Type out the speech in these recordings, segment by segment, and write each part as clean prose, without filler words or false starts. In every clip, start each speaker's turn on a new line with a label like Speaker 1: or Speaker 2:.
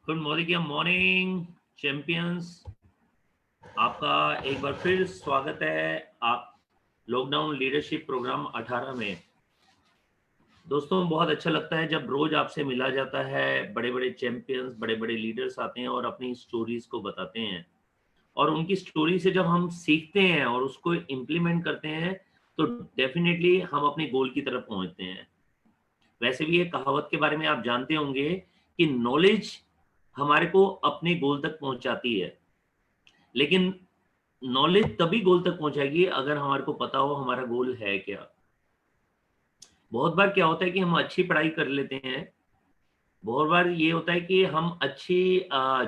Speaker 1: Good morning champions. आपका एक बार फिर स्वागत है आप लॉकडाउन लीडरशिप प्रोग्राम 18 में। दोस्तों, बहुत अच्छा लगता है जब रोज आपसे मिला जाता है। बड़े बड़े चैंपियंस, बड़े बड़े लीडर्स आते हैं और अपनी स्टोरीज को बताते हैं, और उनकी स्टोरी से जब हम सीखते हैं और उसको इम्प्लीमेंट करते हैं तो डेफिनेटली हम अपने गोल की तरफ पहुंचते हैं। वैसे भी एक कहावत के बारे में आप जानते होंगे कि नॉलेज हमारे को अपने गोल तक पहुंचाती है, लेकिन नॉलेज तभी गोल तक पहुंचाएगी अगर हमारे को पता हो हमारा गोल है क्या। बहुत बार क्या होता है कि हम अच्छी पढ़ाई कर लेते हैं, बहुत बार ये होता है कि हम अच्छी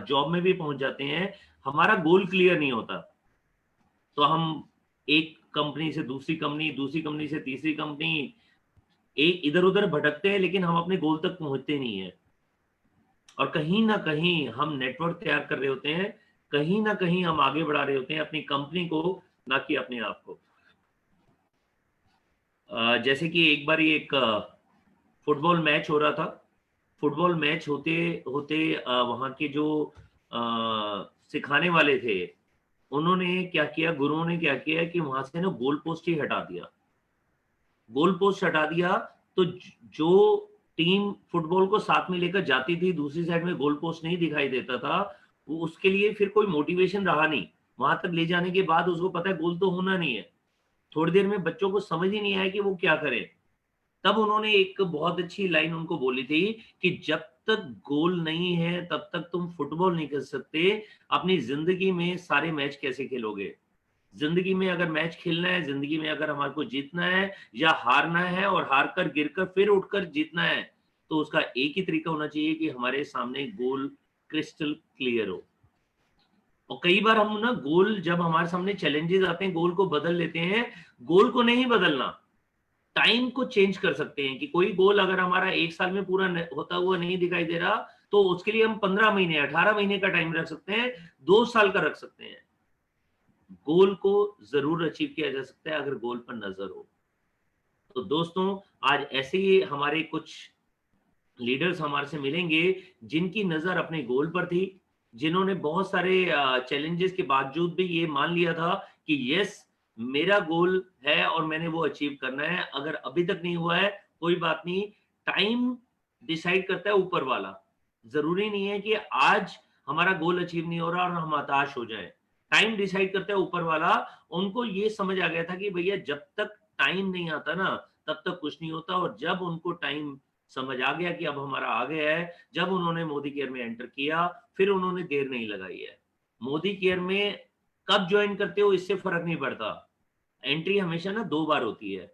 Speaker 1: जॉब में भी पहुंच जाते हैं, हमारा गोल क्लियर नहीं होता, तो हम एक कंपनी से दूसरी कंपनी, दूसरी कंपनी से तीसरी कंपनी, एक इधर उधर भटकते हैं, लेकिन हम अपने गोल तक पहुंचते नहीं है। और कहीं ना कहीं हम नेटवर्क तैयार कर रहे होते हैं, कहीं ना कहीं हम आगे बढ़ा रहे होते हैं अपनी कंपनी को, ना कि अपने आप को। जैसे कि एक बार एक फुटबॉल मैच हो रहा था। फुटबॉल मैच होते होते वहाँ के जो सिखाने वाले थे, उन्होंने क्या किया, गुरुओं ने क्या किया कि वहां से ना गोल पोस्ट ही हटा दिया। गोल पोस्ट हटा दिया तो जो टीम फुटबॉल को साथ में लेकर जाती थी, दूसरी साइड में गोल पोस्ट नहीं दिखाई देता था, वो उसके लिए फिर कोई मोटिवेशन रहा नहीं। वहां तक ले जाने के बाद उसको पता है गोल तो होना नहीं है। थोड़ी देर में बच्चों को समझ ही नहीं आया कि वो क्या करें। तब उन्होंने एक बहुत अच्छी लाइन उनको बोली थी कि जब तक गोल नहीं है तब तक तुम फुटबॉल नहीं खेल सकते। अपनी जिंदगी में सारे मैच कैसे खेलोगे? जिंदगी में अगर मैच खेलना है, जिंदगी में अगर हमारे को जीतना है या हारना है, और हार कर गिरकर फिर उठकर जीतना है, तो उसका एक ही तरीका होना चाहिए कि हमारे सामने गोल क्रिस्टल क्लियर हो। और कई बार हम ना गोल, जब हमारे सामने चैलेंजेस आते हैं, गोल को बदल लेते हैं। गोल को नहीं बदलना, टाइम को चेंज कर सकते हैं। कि कोई गोल अगर हमारा एक साल में पूरा होता हुआ नहीं दिखाई दे रहा, तो उसके लिए हम 15 महीने, 18 महीने का टाइम रख सकते हैं, 2 साल का रख सकते हैं। गोल को जरूर अचीव किया जा सकता है अगर गोल पर नजर हो। तो दोस्तों, आज ऐसे ही हमारे कुछ लीडर्स हमारे से मिलेंगे जिनकी नजर अपने गोल पर थी, जिन्होंने बहुत सारे चैलेंजेस के बावजूद भी ये मान लिया था कि यस, मेरा गोल है और मैंने वो अचीव करना है। अगर अभी तक नहीं हुआ है, कोई बात नहीं, टाइम डिसाइड करता है ऊपर वाला। जरूरी नहीं है कि आज हमारा गोल अचीव नहीं हो रहा और हम हताश हो जाए। टाइम डिसाइड करता है ऊपर वाला। उनको ये समझ आ गया था कि भैया जब तक टाइम नहीं आता ना, तब तक कुछ नहीं होता। और जब उनको टाइम समझ आ गया कि अब हमारा आ गया है, जब उन्होंने मोदी केयर में एंटर किया, फिर उन्होंने देर नहीं लगाई है। मोदी केयर में कब ज्वाइन करते हो इससे फर्क नहीं पड़ता। एंट्री हमेशा ना 2 बार होती है।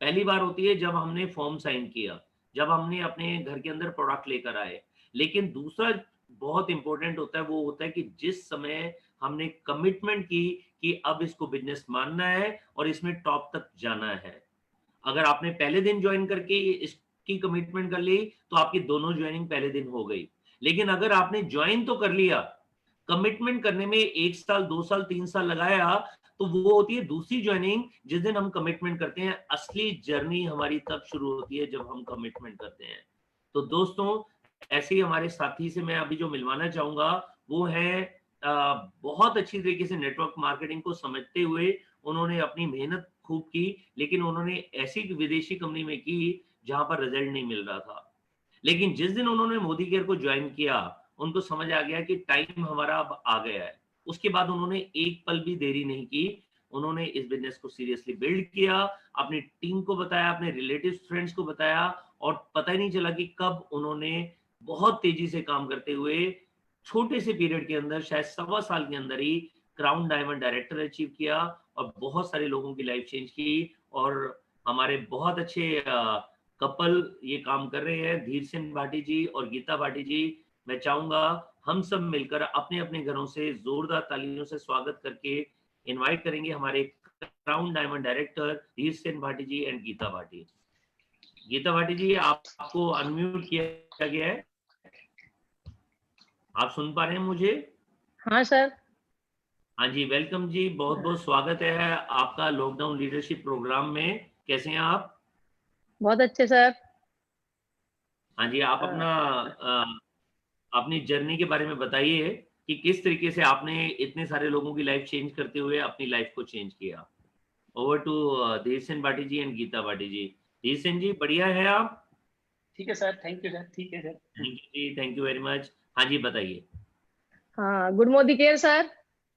Speaker 1: पहली बार होती है जब हमने फॉर्म साइन किया, जब हमने अपने घर के अंदर प्रोडक्ट लेकर आए। लेकिन दूसरा बहुत इंपॉर्टेंट होता है, वो होता है कि जिस समय हमने कमिटमेंट की कि अब इसको बिजनेस मानना है और इसमें टॉप तक जाना है। अगर आपने पहले दिन ज्वाइन करके इसकी कमिटमेंट कर ली, तो आपकी दोनों ज्वाइनिंग पहले दिन हो गई। लेकिन अगर आपने ज्वाइन तो कर लिया, कमिटमेंट करने में 1 साल, 2 साल, 3 साल लगाया, तो वो होती है दूसरी ज्वाइनिंग। जिस दिन हम कमिटमेंट करते हैं, असली जर्नी हमारी तब शुरू होती है जब हम कमिटमेंट करते हैं। तो दोस्तों, ऐसे ही हमारे साथी से मैं अभी जो मिलवाना चाहूंगा, वो है बहुत अच्छी तरीके से नेटवर्क मार्केटिंग को समझते हुए उन्होंने अपनी मेहनत खूब की, लेकिन उन्होंने ऐसी विदेशी कंपनी में की जहां पर रिजल्ट नहीं मिल रहा था। लेकिन जिस दिन उन्होंने मोदी केयर को ज्वाइन किया, उनको समझ आ गया कि टाइम हमारा अब आ गया है। उसके बाद उन्होंने एक पल भी देरी नहीं की। उन्होंने इस बिजनेस को सीरियसली बिल्ड किया, अपनी टीम को बताया, अपने रिलेटिव फ्रेंड्स को बताया, और पता ही नहीं चला कि कब उन्होंने बहुत तेजी से काम करते हुए छोटे से पीरियड के अंदर, शायद 1.25 साल के अंदर ही, क्राउन डायमंड डायरेक्टर अचीव किया और बहुत सारे लोगों की लाइफ चेंज की। और हमारे बहुत अच्छे कपल ये काम कर रहे हैं, धीर सिंह भाटी जी और गीता भाटी जी। मैं चाहूंगा हम सब मिलकर अपने अपने घरों से जोरदार तालियों से स्वागत करके इनवाइट करेंगे हमारे क्राउन डायमंड डायरेक्टर धीर सिंह भाटी जी एंड गीता भाटी। गीता भाटी जी, आपको अनम्यूट किया गया है, आप सुन पा रहे हैं मुझे?
Speaker 2: हाँ सर।
Speaker 1: हाँ जी, वेलकम जी, बहुत बहुत स्वागत है आपका लॉकडाउन लीडरशिप प्रोग्राम में। कैसे हैं आप?
Speaker 2: बहुत अच्छे सर।
Speaker 1: हाँ जी, आप
Speaker 2: अ,
Speaker 1: अपना अपनी जर्नी के बारे में बताइए कि किस तरीके से आपने इतने सारे लोगों की लाइफ चेंज करते हुए अपनी लाइफ को चेंज किया। Over to Devsen Bhati ji and Geeta Bhati ji. Devsen ji बढ़िया है आप?
Speaker 2: ठीक है सर, थैंक यू सर, ठीक है sir.
Speaker 1: Thank you ji, thank you very much. हाँ जी, बताइए।
Speaker 3: हाँ, good morning care sir.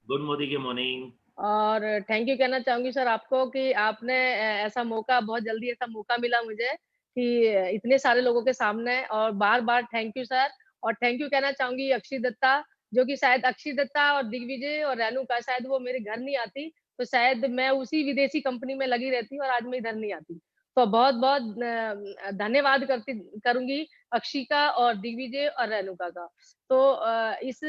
Speaker 1: Good morning, के मॉर्निंग।
Speaker 3: और थैंक यू कहना चाहूंगी सर आपको कि आपने ऐसा मौका, बहुत जल्दी ऐसा मौका मिला मुझे कि इतने सारे लोगों के सामने, और बार बार थैंक यू सर। और थैंक यू कहना चाहूंगी अक्षय दत्ता, जो कि शायद अक्षय दत्ता और दिग्विजय और रेणुका शायद वो मेरे घर नहीं आती, तो शायद मैं उसी विदेशी कंपनी में लगी रहती और आज मैं इधर नहीं आती। तो बहुत बहुत धन्यवाद करती करूंगी अक्षिका और दिग्विजय और रेणुका का। तो इस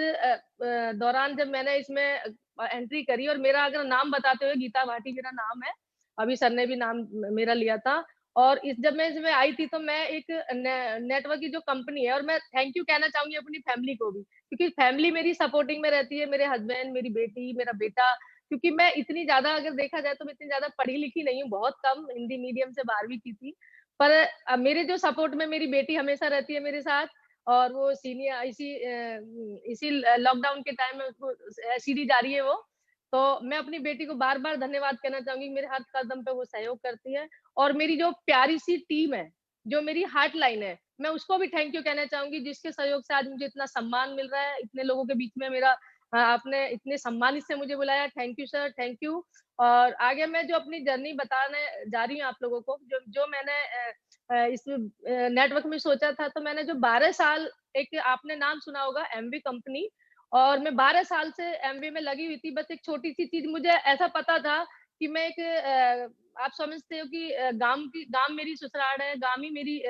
Speaker 3: दौरान जब मैंने इसमें एंट्री करी, और मेरा अगर नाम बताते हुए, गीता भाटी मेरा नाम है, अभी सर ने भी नाम मेरा लिया था। और इस जब मैं इसमें आई थी तो मैं एक नेटवर्क की जो कंपनी है, और मैं थैंक यू कहना चाहूंगी अपनी फैमिली को भी, क्योंकि फैमिली मेरी सपोर्टिंग में रहती है, मेरे हस्बैंड, मेरी बेटी, मेरा बेटा। क्योंकि मैं इतनी ज्यादा, अगर देखा जाए तो मैं इतनी ज्यादा पढ़ी लिखी नहीं हूँ, बहुत कम, हिंदी मीडियम से 12वीं की थी। पर मेरे जो सपोर्ट में मेरी बेटी हमेशा रहती है मेरे साथ। और वो सीनियर इसी लॉकडाउन के टाइम में उसको सीढ़ी जा रही है वो। तो मैं अपनी बेटी को बार बार धन्यवाद कहना चाहूंगी, मेरे हर कदम पे वो सहयोग करती है। और मेरी जो प्यारी सी टीम है, जो मेरी हार्ट लाइन है, मैं उसको भी थैंक यू कहना चाहूंगी, जिसके सहयोग से आज मुझे इतना सम्मान मिल रहा है, इतने लोगों के बीच में मेरा आपने इतने सम्मानित से मुझे बुलाया, thank you sir, thank you. और आगे मैं जो अपनी जर्नी बताने जा रही हूँ आप लोगों को, जो जो मैंने इस नेटवर्क में सोचा था, तो मैंने जो 12 साल, एक आपने नाम सुना होगा एमवी कंपनी, और मैं 12 साल से एमवी में लगी हुई थी। बस एक छोटी सी चीज मुझे ऐसा पता था कि मैं एक आप समझते हो कि गांव मेरी ससुराल है, गांव ही मेरी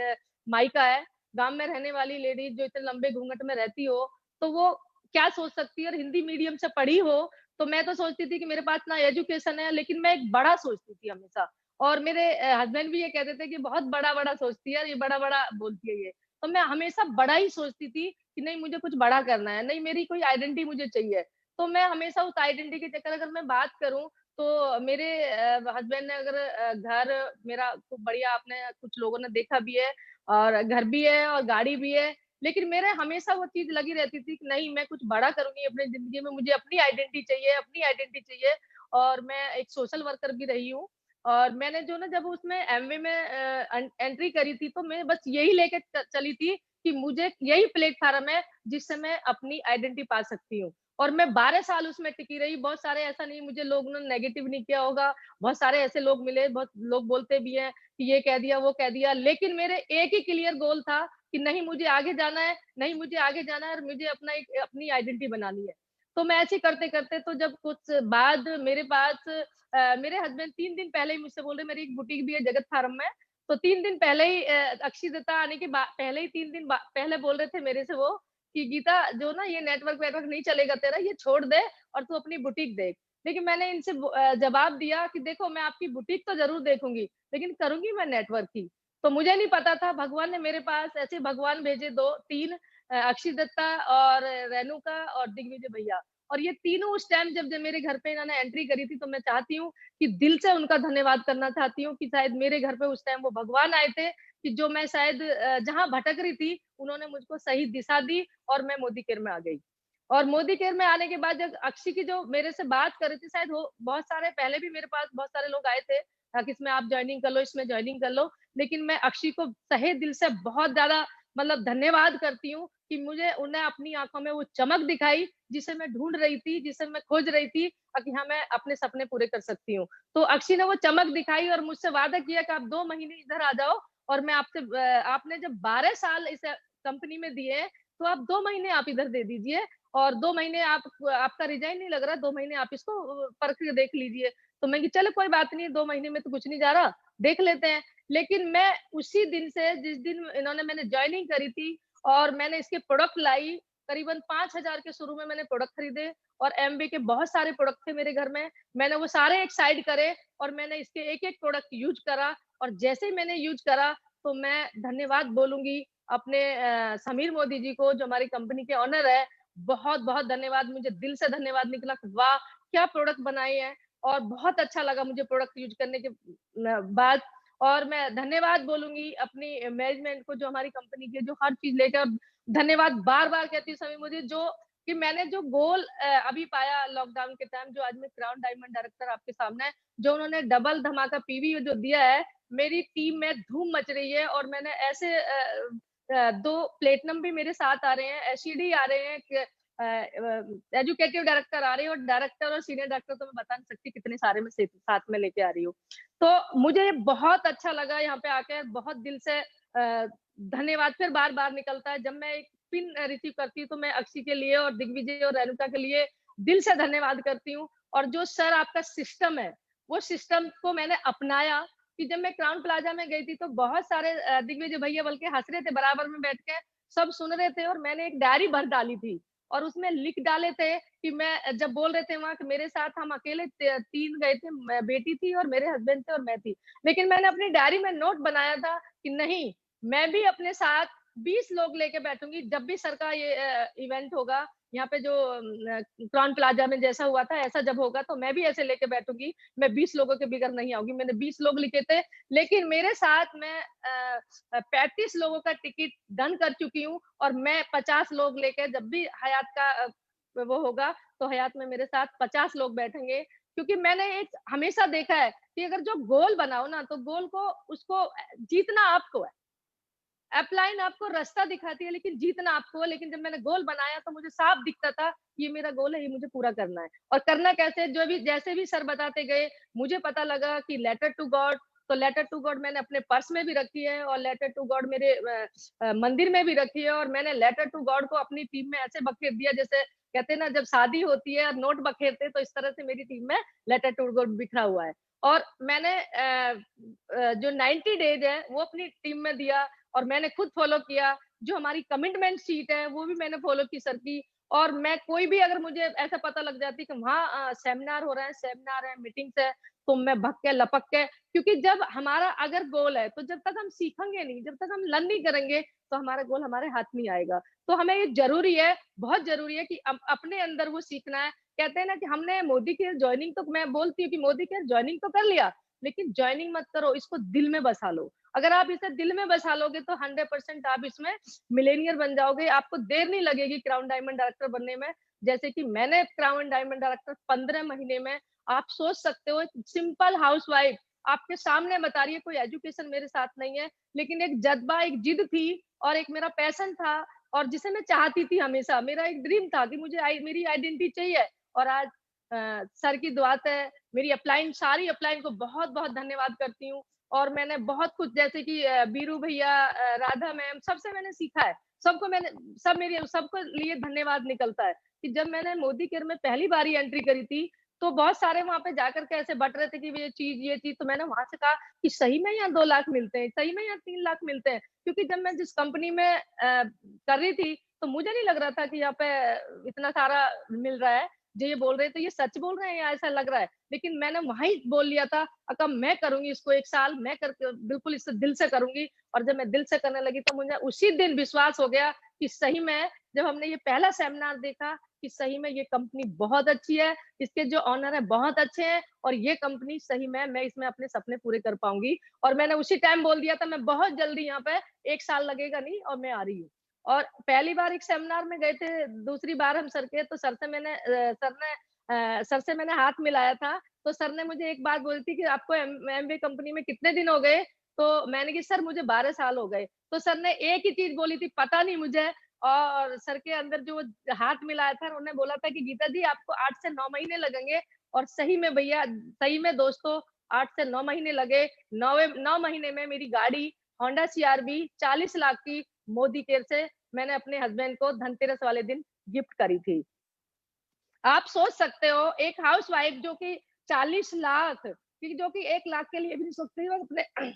Speaker 3: मायका है। गांव में रहने वाली लेडीज जो इतने लंबे घूंघट में रहती हो, तो वो क्या सोच सकती है, और हिंदी मीडियम से पढ़ी हो। तो मैं तो सोचती थी कि मेरे पास ना एजुकेशन है, लेकिन मैं एक बड़ा सोचती थी हमेशा। और मेरे हस्बैंड भी ये कहते थे कि बहुत बड़ा बड़ा सोचती है, ये बड़ा बड़ा बोलती है ये। तो मैं हमेशा बड़ा ही सोचती थी कि नहीं, मुझे कुछ बड़ा करना है, नहीं मेरी कोई आइडेंटिटी मुझे चाहिए। तो मैं हमेशा उस आइडेंटिटी के चक्कर, अगर मैं बात करूं, तो मेरे हस्बैंड ने अगर घर मेरा खूब बढ़िया, आपने कुछ लोगों ने देखा भी है, और घर भी है और गाड़ी भी है। लेकिन मेरे हमेशा वो चीज लगी रहती थी कि नहीं, मैं कुछ बड़ा करूंगी अपनी जिंदगी में, मुझे अपनी आइडेंटिटी चाहिए, अपनी आइडेंटिटी चाहिए। और मैं एक सोशल वर्कर भी रही हूँ। और मैंने जो ना, जब उसमें एमवे में एंट्री करी थी, तो मैं बस यही लेके चली थी कि मुझे यही प्लेटफॉर्म है जिससे मैं अपनी आइडेंटिटी पा सकती हूँ। और मैं 12 साल उसमें टिकी रही। बहुत सारे, ऐसा नहीं मुझे लोग ने नेगेटिव नहीं किया होगा, बहुत सारे ऐसे लोग मिले, बहुत लोग बोलते भी हैं कि ये कह दिया वो कह दिया, लेकिन मेरे एक ही क्लियर गोल था कि नहीं, मुझे आगे जाना है, नहीं मुझे आगे जाना है, और मुझे अपना एक अपनी आइडेंटिटी बनानी है। तो मैं ऐसे करते करते, तो जब कुछ बाद मेरे पास मेरे हस्बैंड 3 दिन पहले ही मुझसे बोल रहे, मेरी एक बुटीक भी है जगत फार्म में। तो 3 दिन पहले ही अक्षय दत्ता आने के बाद, पहले ही 3 दिन पहले बोल रहे थे मेरे से वो, कि गीता, जो ना ये नेटवर्क वेटवर्क नहीं चलेगा तेरा, ये छोड़ दे और तू अपनी बुटीक देख। लेकिन मैंने इनसे जवाब दिया कि देखो, मैं आपकी बुटीक तो जरूर देखूंगी, लेकिन करूंगी मैं नेटवर्क की। तो मुझे नहीं पता था, भगवान ने मेरे पास ऐसे भगवान भेजे, दो तीन, अक्षय दत्ता और रेणुका और दिग्विजय भैया। और ये तीनों उस टाइम जब जब मेरे घर पे इन्होंने एंट्री करी थी, तो मैं चाहती हूँ कि दिल से उनका धन्यवाद करना चाहती हूँ कि शायद मेरे घर पे उस टाइम वो भगवान आए थे, कि जो मैं शायद जहां भटक रही थी, उन्होंने मुझको सही दिशा दी, और मैं मोदी केयर में आ गई। और मोदी केयर में आने के बाद जब अक्षय की जो मेरे से बात कर रही थी, शायद वो बहुत सारे पहले भी मेरे पास बहुत सारे लोग आए थे कि इसमें आप ज्वाइनिंग कर लो, इसमें ज्वाइनिंग कर लो। लेकिन मैं अक्षय को तहे दिल से बहुत ज्यादा, मतलब धन्यवाद करती हूँ कि मुझे उन्हें अपनी आंखों में वो चमक दिखाई, जिसे मैं ढूंढ रही थी, जिसे मैं खोज रही थी, कि हाँ, मैं अपने सपने पूरे कर सकती हूँ। तो अक्षय ने वो चमक दिखाई और मुझसे वादा किया कि आप 2 महीने इधर आ जाओ, और मैं आपसे आपने जब 12 साल इस कंपनी में दिए, तो आप 2 महीने आप इधर दे दीजिए। और 2 महीने आप, आपका रिजाइन नहीं लग रहा, 2 महीने आप इसको परख के देख लीजिए। तो मैं कि चलो कोई बात नहीं, 2 महीने में तो कुछ नहीं जा रहा, देख लेते हैं। लेकिन मैं उसी दिन से, जिस दिन इन्होंने मैंने ज्वाइनिंग करी थी, और मैंने इसके प्रोडक्ट लाई, करीबन 5,000 के शुरू में मैंने प्रोडक्ट खरीदे, और एमबी के बहुत सारे प्रोडक्ट थे मेरे घर में, मैंने वो सारे एक साइड करे, और मैंने इसके एक एक प्रोडक्ट यूज करा। और जैसे ही मैंने यूज करा, तो मैं धन्यवाद बोलूंगी अपने समीर मोदी जी को, जो हमारी कंपनी के ऑनर है। बहुत बहुत धन्यवाद, मुझे दिल से धन्यवाद निकला, वाह क्या प्रोडक्ट बनाए हैं। और बहुत अच्छा लगा मुझे प्रोडक्ट यूज करने के बाद। और मैं धन्यवाद बोलूंगी अपनी मैनेजमेंट को, जो हमारी कंपनी के जो हर चीज लेकर धन्यवाद बार-बार कहती हूँ सभी मुझे जो कि मैंने जो गोल अभी पाया लॉकडाउन के टाइम जो आज मैं क्राउन डायमंड डायरेक्टर आपके सामने है, जो उन्होंने डबल धमाका पीवी जो दिया है, मेरी टीम में धूम मच रही है और मैंने ऐसे 2 प्लेटिनम भी मेरे साथ आ रहे हैं, एसईडी आ रहे हैं एजुकेटिव डायरेक्टर आ रही है और डायरेक्टर और सीनियर डायरेक्टर तो मैं बता नहीं सकती कितने सारे मैं साथ में लेके आ रही हूँ। तो मुझे बहुत अच्छा लगा यहाँ पे आकर बहुत दिल से धन्यवाद फिर बार-बार निकलता है। जब मैं एक पिन रिसीव करती हूँ तो मैं अक्षी के लिए और दिग्विजय और रेणुका के लिए दिल से धन्यवाद करती हूँ और जो सर आपका सिस्टम है, वो सिस्टम को मैंने अपनाया कि जब मैं क्राउन प्लाजा में गई थी तो बहुत सारे दिग्विजय भैया बल्कि हँस रहे थे बराबर में बैठ के, सब सुन रहे थे और मैंने एक डायरी भर डाली थी और उसमें लिख डाले थे कि मैं जब बोल रहे थे वहाँ कि मेरे साथ हम अकेले 3 गए थे, मैं बेटी थी और मेरे हस्बैंड थे और मैं थी। लेकिन मैंने अपनी डायरी में नोट बनाया था कि नहीं, मैं भी अपने साथ 20 लोग लेके बैठूँगी जब भी सर का ये इवेंट होगा, यहाँ पे जो क्राउन प्लाजा में जैसा हुआ था ऐसा जब होगा तो मैं भी ऐसे लेके बैठूँगी, मैं 20 लोगों के बगैर नहीं आऊँगी। मैंने 20 लोग लिखे थे, लेकिन मेरे साथ मैं 35 लोगों का टिकट डन कर चुकी हूँ और मैं 50 लोग लेके जब भी हयात का वो होगा, तो हयात में मेरे साथ 50 लोग बैठेंगे। क्योंकि मैंने एक हमेशा देखा है कि अगर जो गोल बनाओ ना, तो गोल को उसको जीतना आपको है। अपलाइन आपको रास्ता दिखाती है लेकिन जीतना आपको है। लेकिन जब मैंने गोल बनाया तो मुझे साफ दिखता था, ये मेरा गोल है, ये मुझे पूरा करना है। और करना कैसे जो भी जैसे भी सर बताते गए, मुझे पता लगा कि लेटर टू गॉड तो लेटर टू गॉड मैंने अपने पर्स में भी रखी है और लेटर टू गॉड मेरे मंदिर में भी रखी है और मैंने लेटर टू गॉड को अपनी टीम में ऐसे बखेर दिया जैसे कहते हैं ना जब शादी होती है और नोट बखेरते हैं तो इस तरह से मेरी टीम में लेटर टू गॉड बिखरा हुआ है। और मैंने जो 90 डेज है वो अपनी टीम में दिया और मैंने खुद फॉलो किया। जो हमारी कमिटमेंट शीट है, वो भी मैंने फॉलो की सर की और मैं कोई भी अगर मुझे ऐसा पता लग जाती कि वहाँ सेमिनार हो रहा है, सेमिनार है, मीटिंग्स है, तो मैं भग के, लपक के क्योंकि जब हमारा अगर गोल है, तो जब तक हम सीखेंगे नहीं, जब तक हम लर्न नहीं करेंगे, तो हमारा गोल हमारे हाथ नहीं आएगा। तो हमें ये ज़रूरी है, बहुत ज़रूरी है कि अपने अंदर वो सीखना है। कहते हैं ना कि हमने मोदी केयर जॉइनिंग तो मैं बोलती हूँ कि मोदी केयर जॉइनिंग तो कर लिया, लेकिन जॉइनिंग मत करो, इसको दिल में बसा लो। अगर आप इसे दिल में बसा लोगे तो 100% आप इसमें मिलेनियर बन जाओगे। आपको देर नहीं लगेगी क्राउन डायमंड डायरेक्टर बनने में। जैसे कि मैंने क्राउन डायमंड डायरेक्टर 15 महीने में आप सोच सकते हो एक सिंपल हाउसवाइफ आपके सामने बता रही है, कोई एजुकेशन मेरे साथ नहीं है, लेकिन एक जज़्बा, एक जिद थी और एक मेरा पैशन था और जिसे मैं चाहती थी हमेशा। मेरा एक ड्रीम था कि मुझे मेरी आइडेंटिटी चाहिए और आज सर की दुआ से मेरी अपलाइन सारी अपलाइन को बहुत-बहुत धन्यवाद करती हूँ। और मैंने बहुत कुछ जैसे कि बीरू भैया राधा मैम सबसे मैंने सीखा है। सबको मैंने सब मेरे सबको लिए धन्यवाद निकलता है कि जब मैंने मोदी केयर में पहली बारी एंट्री करी थी, तो बहुत सारे वहाँ पे जाकर के ऐसे बट रहे थे कि ये चीज़ तो मैंने वहाँ से कहा कि सही में यहाँ 2 लाख मिलते हैं, सही में यहाँ 3 लाख मिलते हैं। क्योंकि जब मैं जिस कंपनी में कर रही थी, तो मुझे नहीं लग रहा था कि यहाँ पे इतना सारा मिल रहा है। जो ये बोल रहे हैं तो ये सच बोल रहे हैं या ऐसा लग रहा है? लेकिन मैंने वहीं बोल लिया था मैं करूँगी इसको 1 साल, मैं करके बिल्कुल इसे दिल से करूँगी और जब मैं दिल से करने लगी तो मुझे उसी दिन विश्वास हो गया कि सही में जब हमने ये पहला सेमिनार देखा कि सही में ये कंपनी बहुत अच्छी है, इसके जो ओनर हैं बहुत अच्छे हैं और ये कंपनी सही में मैं इसमें अपने सपने पूरे कर पाऊँगी और मैंने उसी टाइम बोल दिया था मैं बहुत जल्दी यहाँ पे 1 साल लगेगा नहीं और मैं आ रही हूँ। और पहली बार एक सेमिनार में गए थे, दूसरी बार हम सर के तो सर से मैंने हाथ मिलाया था, तो सर ने मुझे एक बात बोली थी कि आपको एमबीए कंपनी में कितने दिन हो गए? तो मैंने कि सर मुझे 12 साल हो गए। तो सर ने एक ही चीज़ बोली थी, पता नहीं मुझे और सर के अंदर जो हाथ मिलाया था, उन्होंने बोला था कि गीता जी आपको 8 से 9 महीने लगेंगे और सही में भैया, सही में दोस्तों 8 से 9 महीने लगे। 9 महीने में मेरी गाड़ी होंडा सीआरवी 40 लाख की मोदी केयर से मैंने अपने हस्बैंड को धनतेरस वाले दिन गिफ्ट करी थी। आप सोच सकते हो एक हाउसवाइफ जो कि 40 लाख कि जो कि 1 लाख के लिए भी नहीं सोचती वो अपने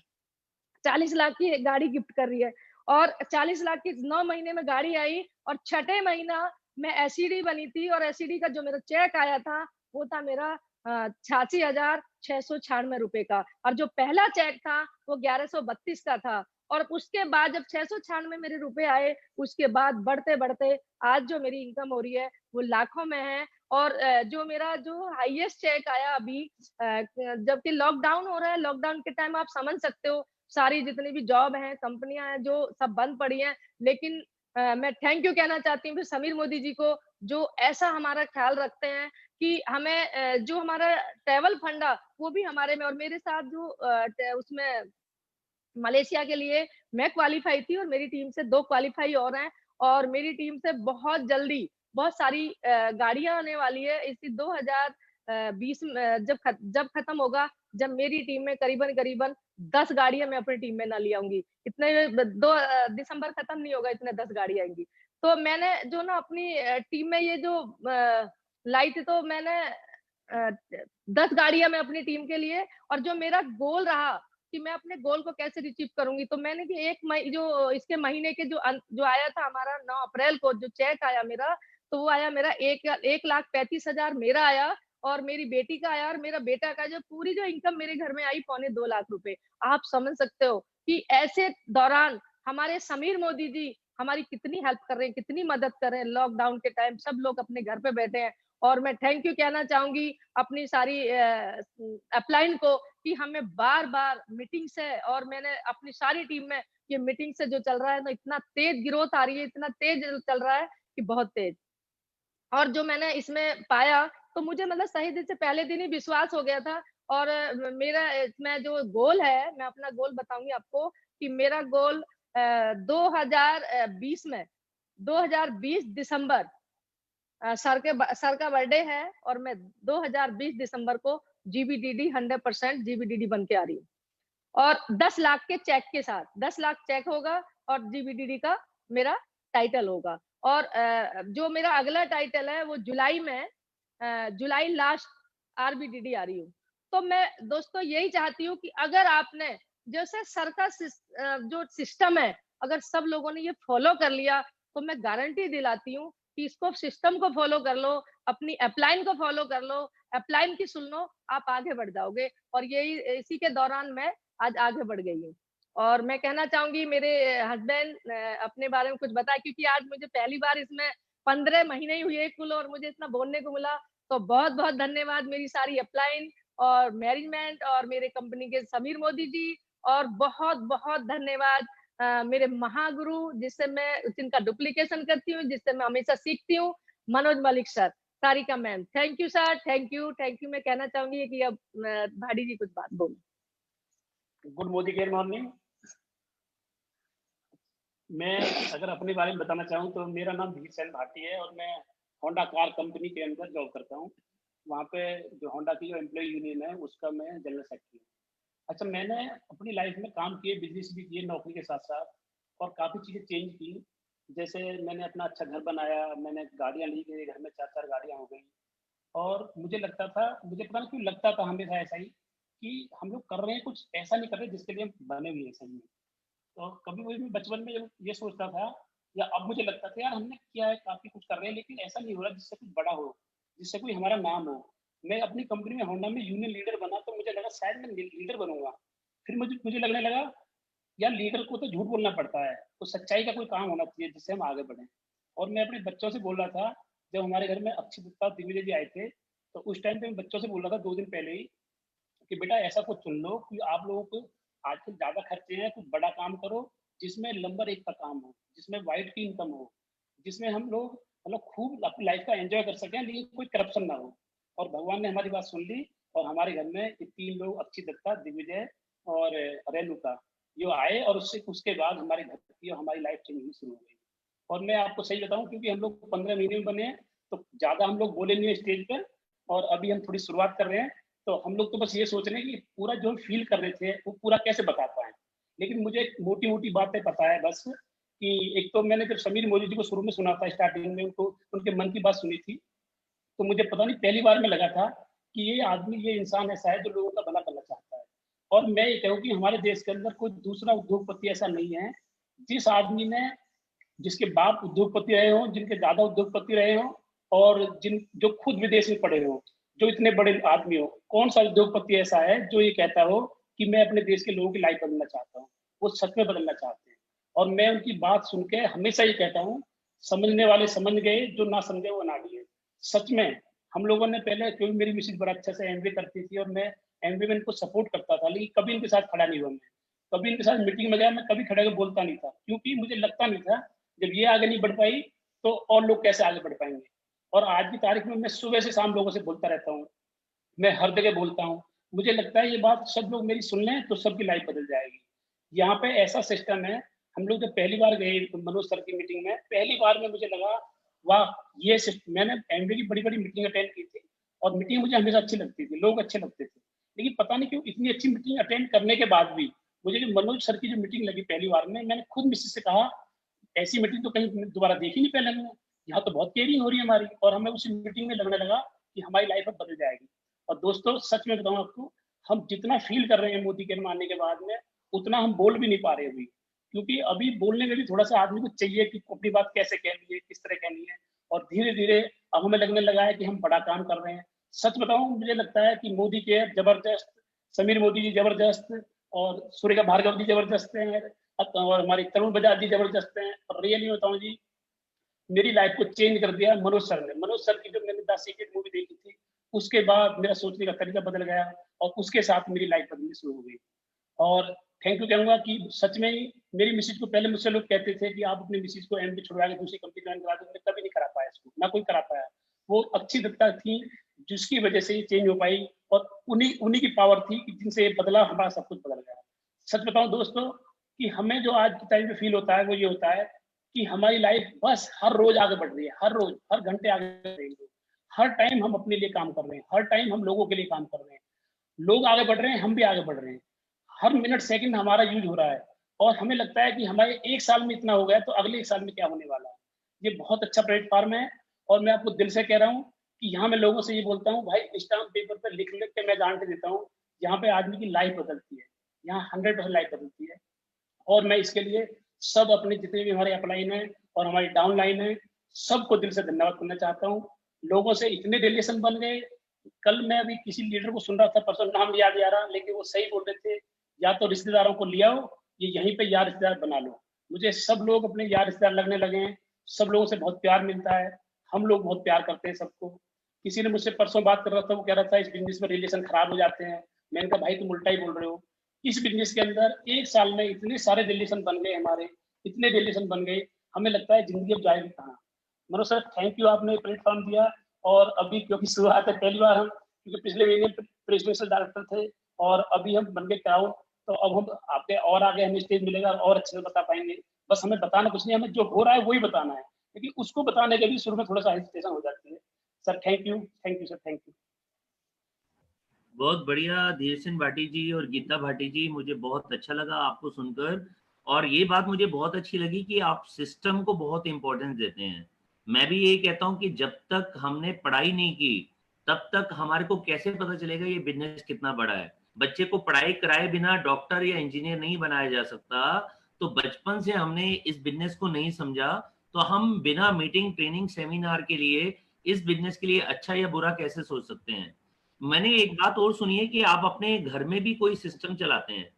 Speaker 3: 40 लाख की एक गाड़ी गिफ्ट कर रही है और 40 लाख की 9 महीने में गाड़ी आई और छठे महीना मैं एसईडी बनी थी और एसईडी का जो मेरा चेक आया था वो था मेरा 86,696 रुपए का और जो पहला चेक था वो 1132 का था और उसके बाद जब 696 मेरे रुपए आए उसके बाद बढ़ते बढ़ते आज जो मेरी इनकम हो रही है वो लाखों में है और जो मेरा जो हाईएस्ट चेक आया अभी जबकि लॉकडाउन हो रहा है लॉकडाउन के टाइम आप समझ सकते हो सारी जितनी भी जॉब हैं कंपनियां हैं जो सब बंद पड़ी हैं लेकिन मैं थैंक यू कहना चाहती हूँ फिर समीर मोदी जी को, जो ऐसा हमारा ख्याल रखते हैं कि हमें जो हमारा ट्रैवल फंड वो भी हमारे में, और मेरे साथ जो उसमें मलेशिया के लिए मैं क्वालीफाई थी और मेरी टीम से 2 क्वालीफाई और हैं, और मेरी टीम से बहुत जल्दी बहुत सारी गाड़ियाँ आने वाली है। इसी 2020 में जब खत्म होगा, जब मेरी टीम में करीबन 10 गाड़ियाँ मैं अपनी टीम में ना ले आऊँगी। इतने 2 दिसंबर खत्म नहीं होगा, इतने 10 गाड़ी आएँगी। तो मैंने जो ना अपनी टीम में ये जो लाई थी, तो मैंने 10 गाड़ियाँ मैं अपनी टीम के लिए, और जो मेरा गोल रहा कि मैं अपने गोल को कैसे अचीव करूँगी, तो मैंने कि एक मई जो इसके महीने के जो आया था हमारा 9 अप्रैल को जो चेक आया मेरा, तो वो आया मेरा 1,35,000 मेरा आया, और मेरी बेटी का आया, और मेरा बेटा का जो पूरी जो इनकम मेरे घर में आई पौने 2 लाख रुपए। आप समझ सकते हो कि ऐसे दौरान हमारे समीर मोदी जी हमारी कितनी हेल्प कर रहे हैं, कितनी मदद कर रहे हैं। लॉकडाउन के टाइम सब लोग अपने घर पे बैठे हैं, और मैं थैंक यू कहना चाहूँगी अपनी सारी अपलाइन को कि हमें बार-बार मीटिंग से, और मैंने अपनी सारी टीम में ये मीटिंग से जो चल रहा है ना, इतना तेज़ ग्रोथ आ रही है, इतना तेज़ चल रहा है कि बहुत तेज़। और जो मैंने इसमें पाया, तो मुझे मतलब सही दिन से पहले दिन ही विश्वास हो गया था, और मेरा इसमें जो गोल है, मैं अपना गोल बताऊँगी आपको कि मेरा गोल 2020 में 2020 दिसंबर सर का बर्थडे है, और मैं 2020 दिसंबर को जीबीडीडी 100% जीबीडीडी बन के आ रही हूँ। और 10 लाख के चेक के साथ 10 लाख चेक होगा, और जीबीडीडी का मेरा टाइटल होगा। और जो मेरा अगला टाइटल है वो जुलाई में जुलाई लास्ट आरबीडीडी आ रही हूँ। तो मैं दोस्तों यही चाहती हूँ कि अगर आपने जैसे सर का जो सिस्टम है, अगर सब लोगों ने ये फॉलो कर लिया, तो मैं गारंटी दिलाती हूँ कि इसको सिस्टम को फॉलो कर लो, अपनी अपलाइन को फॉलो कर लो, अपलाइन की सुन लो, आप आगे बढ़ जाओगे। और यही इसी के दौरान मैं आज आगे बढ़ गई हूँ। और मैं कहना चाहूँगी मेरे हस्बैंड अपने बारे में कुछ बताएँ, क्योंकि आज मुझे पहली बार इसमें 15 महीने ही हुए कुल, और मुझे इतना बोलने को मिला। तो बहुत-बहुत धन्यवाद मेरी सारी अपलाइन और मैनेजमेंट और मेरे कंपनी के समीर मोदी जी, और बहुत-बहुत धन्यवाद मेरे महागुरु जिनका डुप्लीकेशन करती हूँ, जिससे मैं हमेशा सीखती हूँ, Manoj Malik sir, Sarika ma'am. Thank you sir, thank you मैं कहना चाहूँगी कि अब भाटी जी कुछ बात बोलें।
Speaker 2: Good Modi care morning. मैं अगर अपने बारे में बताना चाहूँ तो मेरा नाम धीरसेन भाटी है, और मैं होंडा कार कंपनी के अंदर जॉब करता हूँ। वहाँ पे जो होंडा की जो एम्प्लॉय यूनियन है उसका मैं जनरल सेक्रेटरी हूँ। अच्छा, मैंने अपनी लाइफ में काम किए, बिजनेस भी किए नौकरी के साथ-साथ, और काफ़ी चीज़ें चेंज की। जैसे मैंने अपना अच्छा घर बनाया, मैंने गाड़ियाँ ली, मेरे घर में 4-4 गाड़ियाँ हो गई। और मुझे लगता था, मुझे पता नहीं क्यों लगता था हमेशा ऐसा ही, कि हम लोग कर रहे हैं कुछ ऐसा नहीं कर रहे जिसके लिए हम बने हुए हैं सही में। तो कभी-कभी मैं बचपन में जब ये सोचता था, या अब मुझे लगता था यार हमने किया है, काफ़ी कुछ कर रहे हैं, लेकिन ऐसा नहीं हो रहा जिससे कुछ बड़ा हो, जिससे कोई हमारा नाम हो। मैं अपनी कंपनी में होंडा में यूनियन लीडर बना, तो मुझे लगा शायद मैं लीडर बनूँगा। फिर मुझे मुझे लगने लगा यार लीडर को तो झूठ बोलना पड़ता है, तो सच्चाई का कोई काम होना चाहिए जिससे हम आगे बढ़ें। और मैं अपने बच्चों से बोल रहा था, जब हमारे घर में अक्षय दत्ता और दिग्विजय जी आए थे, तो उस टाइम पे मैं बच्चों से बोल रहा था 2 दिन पहले ही, कि बेटा ऐसा कुछ चुन लो कि आप लोगों को आजकल ज़्यादा खर्चे हैं, कुछ बड़ा काम करो, जिसमें नंबर 1 का काम हो, जिसमें व्हाइट की इनकम हो, जिसमें हम लोग मतलब खूब अपनी लाइफ का एन्जॉय कर सकें, लेकिन कोई करप्शन ना हो। और भगवान ने हमारी बात सुन ली, और हमारे घर में ये 3 लोग, अक्षय दत्ता, दिग्विजय और रेणुका, ये आए, और उससे उसके बाद हमारे घर की और हमारी लाइफ चेंज होनी शुरू हो गई। और मैं आपको सही बताऊँ, क्योंकि हम लोग 15 महीने में बने हैं, तो ज़्यादा हम लोग बोले नहीं है स्टेज पर, और अभी हम थोड़ी शुरुआत कर रहे हैं। तो हम लोग तो बस ये सोच रहे हैं कि पूरा जो हम फ़ील कर रहे थे, वो पूरा कैसे बता पाएँ। लेकिन मुझे एक मोटी-मोटी बातें पता है बस, कि एक तो मैंने जब समीर मोदी जी को शुरू में सुना था, स्टार्टिंग में उनको उनके मन की बात सुनी थी, तो मुझे पता नहीं पहली बार में लगा था कि ये आदमी, ये इंसान ऐसा है जो लोगों का भला करना चाहता है। और मैं ये कहूँ कि हमारे देश के अंदर कोई दूसरा उद्योगपति ऐसा नहीं है, जिस आदमी ने, जिसके बाप उद्योगपति रहे हों, जिनके दादा उद्योगपति रहे हों, और जो खुद विदेश में पढ़े हों, जो इतने बड़े आदमी हों। कौन-सा उद्योगपति ऐसा है जो ये कहता हो कि मैं अपने देश के लोगों की लाइफ बदलना चाहता हूँ। वो सच में बदलना चाहते हैं। और मैं उनकी बात सुन के हमेशा ये कहता हूँ, समझने वाले समझ गए, जो ना समझे वो ना लिए। सच में हम लोगों ने पहले, क्योंकि मेरी मिसेज़ बड़ा अच्छे से एमबीए करती थी, और मैं एमबीए में इनको सपोर्ट करता था, लेकिन कभी इनके साथ खड़ा नहीं हुआ मैं। कभी इनके साथ मीटिंग में गया, मैं कभी खड़े होके बोलता नहीं था, क्योंकि मुझे लगता नहीं था जब ये आगे नहीं बढ़ पाई तो और लोग कैसे आगे बढ़ पाएंगे। और आज की तारीख में मैं सुबह से शाम लोगों से बोलता रहता हूँ, मैं हर जगह बोलता हूँ। मुझे लगता है ये बात सब लोग मेरी सुन लें तो सबकी लाइफ बदल जाएगी। यहाँ पे ऐसा सिस्टम है, हम लोग जब पहली बार गए तो मनोज सर की मीटिंग में, पहली बार में मुझे लगा वाह! ये मैंने एमबीए की बड़ी-बड़ी मीटिंग अटेंड की थी और मीटिंग मुझे हमेशा अच्छी लगती थी, लोग अच्छे लगते थे। लेकिन पता नहीं क्यों इतनी अच्छी मीटिंग अटेंड करने के बाद भी मुझे जो मनोज सर की जो मीटिंग लगी पहली बार में, मैंने खुद मिसेज़ से कहा, ऐसी मीटिंग तो कहीं दोबारा देखी नहीं पहले हमने। यहाँ तो बहुत केयरिंग हो रही है हमारी, और हमें उसी मीटिंग में लगने लगा कि हमारी लाइफ अब बदल जाएगी। और दोस्तों सच में बताऊँ आपको, हम जितना फ़ील कर रहे हैं मोदी के आने के बाद में, उतना हम बोल भी नहीं पा रहे अभी। क्योंकि अभी बोलने में भी थोड़ा-सा आदमी को चाहिए कि अपनी बात कैसे कहनी है, किस तरह कहनी है। और धीरे-धीरे अब हमें लगने लगा है कि हम बड़ा काम कर रहे हैं। सच बताऊँ, मुझे लगता है कि मोदी केयर ज़बरदस्त, समीर मोदी जी ज़बरदस्त, और सूर्यका भार्गव जी ज़बरदस्त हैं, और हमारी तरुण बजाज जी ज़बरदस्त हैं। और रियली बताऊँ जी, मेरी लाइफ को चेंज कर दिया मनोज सर ने। मनोज सर की जो मैंने द सीक्रेट मूवी देखी थी, उसके बाद मेरा सोचने का तरीका बदल गया और उसके साथ मेरी लाइफ बदलनी शुरू हो गई। और थैंक यू कहूँगा कि सच में ही मेरी मिसेज को, पहले मुझसे लोग कहते थे कि आप अपनी मिसेज को एमडी छुड़वा के दूसरी कंपनी ज्वाइन करा दो, मैंने कभी नहीं करा पाया इसको, ना कोई करा पाया। वो अच्छी दत्ता थी जिसकी वजह से ये चेंज हो पाई, और उन्हीं उन्हीं की पावर थी कि जिनसे ये बदला, हमारा सब कुछ बदल गया। सच बताऊँ दोस्तों कि हमें जो आज के टाइम पे फील होता है वो ये होता है कि हमारी लाइफ बस हर रोज आगे बढ़ रही है, हर रोज, हर घंटे आगे बढ़ रही है। हर टाइम हम अपने लिए काम कर रहे हैं, हर टाइम हम लोगों के लिए काम कर रहे हैं। लोग आगे बढ़ रहे हैं, हम भी आगे बढ़ रहे हैं। हर मिनट सेकंड हमारा यूज़ हो रहा है, और हमें लगता है कि हमारे 1 साल में इतना हो गया तो अगले 1 साल में क्या होने वाला है। ये बहुत अच्छा प्लेटफ़ॉर्म है, और मैं आपको दिल से कह रहा हूँ कि यहाँ मैं लोगों से ये बोलता हूँ, भाई स्टाम्प पेपर पे लिख-लिख के मैं गारंटी देता हूँ, यहाँ पे आदमी की लाइफ़ बदलती है। यहाँ 100% लाइफ़ बदलती है। और मैं इसके लिए सब अपने जितने भी हमारे अपलाइन हैं और हमारी डाउनलाइन है, सबको दिल से धन्यवाद करना चाहता हूँ। लोगों से इतने रिलेशन बन गए। कल मैं अभी किसी लीडर को सुन रहा था, परसों नाम याद नहीं आ रहा, लेकिन वो सही बोल रहे थे, या तो रिश्तेदारों को ले आओ, ये यहीं पे यार रिश्तेदार बना लो। मुझे सब लोग अपने यार रिश्तेदार लगने लगे हैं, सब लोगों से बहुत प्यार मिलता है, हम लोग बहुत प्यार करते हैं सबको। किसी ने मुझसे परसों बात कर रहा था, वो कह रहा था इस बिज़नेस में रिलेशन खराब हो जाते हैं। मैंने कहा भाई तुम उल्टा ही बोल रहे हो। इस बिज़नेस के अंदर 1 साल में इतने सारे रिलेशन बन गए हमारे, इतने रिलेशन बन गए, हमें लगता है ज़िंदगी अब जाएगी कहाँ। मनोज सर थैंक यू, आपने प्लेटफ़ॉर्म दिया। और अभी क्योंकि शुरुआत है, पहली बार हम, क्योंकि पिछले महीने प्रेसिडेंशियल डायरेक्टर थे और अभी हम बन गए क्राउन, तो अब हम आपके और आगे हमें स्टेज मिलेगा और अच्छे से बता पाएँगे। बस हमें बताना कुछ नहीं है, हमें जो हो रहा है वही बताना है। लेकिन उसको बताने के भी शुरू में थोड़ा-सा हेजिटेशन हो जाती है। Sir thank you sir, thank you.
Speaker 1: बहुत बढ़िया धीर सिंह भाटी जी और गीता भाटी जी, मुझे बहुत अच्छा लगा आपको सुनकर। और ये बात मुझे बहुत अच्छी लगी कि आप सिस्टम को बहुत इंपॉर्टेंस देते हैं। मैं भी यही कहता हूँ कि जब तक हमने पढ़ाई नहीं की, तब तक हमारे को कैसे पता चलेगा ये बिजनेस कितना बड़ा है। बच्चे को पढ़ाई कराए बिना डॉक्टर या इंजीनियर नहीं बनाया जा सकता। तो बचपन से हमने इस बिजनेस को नहीं समझा, तो हम बिना मीटिंग, ट्रेनिंग, सेमिनार के लिए इस बिजनेस के लिए अच्छा या बुरा कैसे सोच सकते हैं। मैंने एक बात और सुनी है कि आप अपने घर में भी कोई सिस्टम चलाते हैं।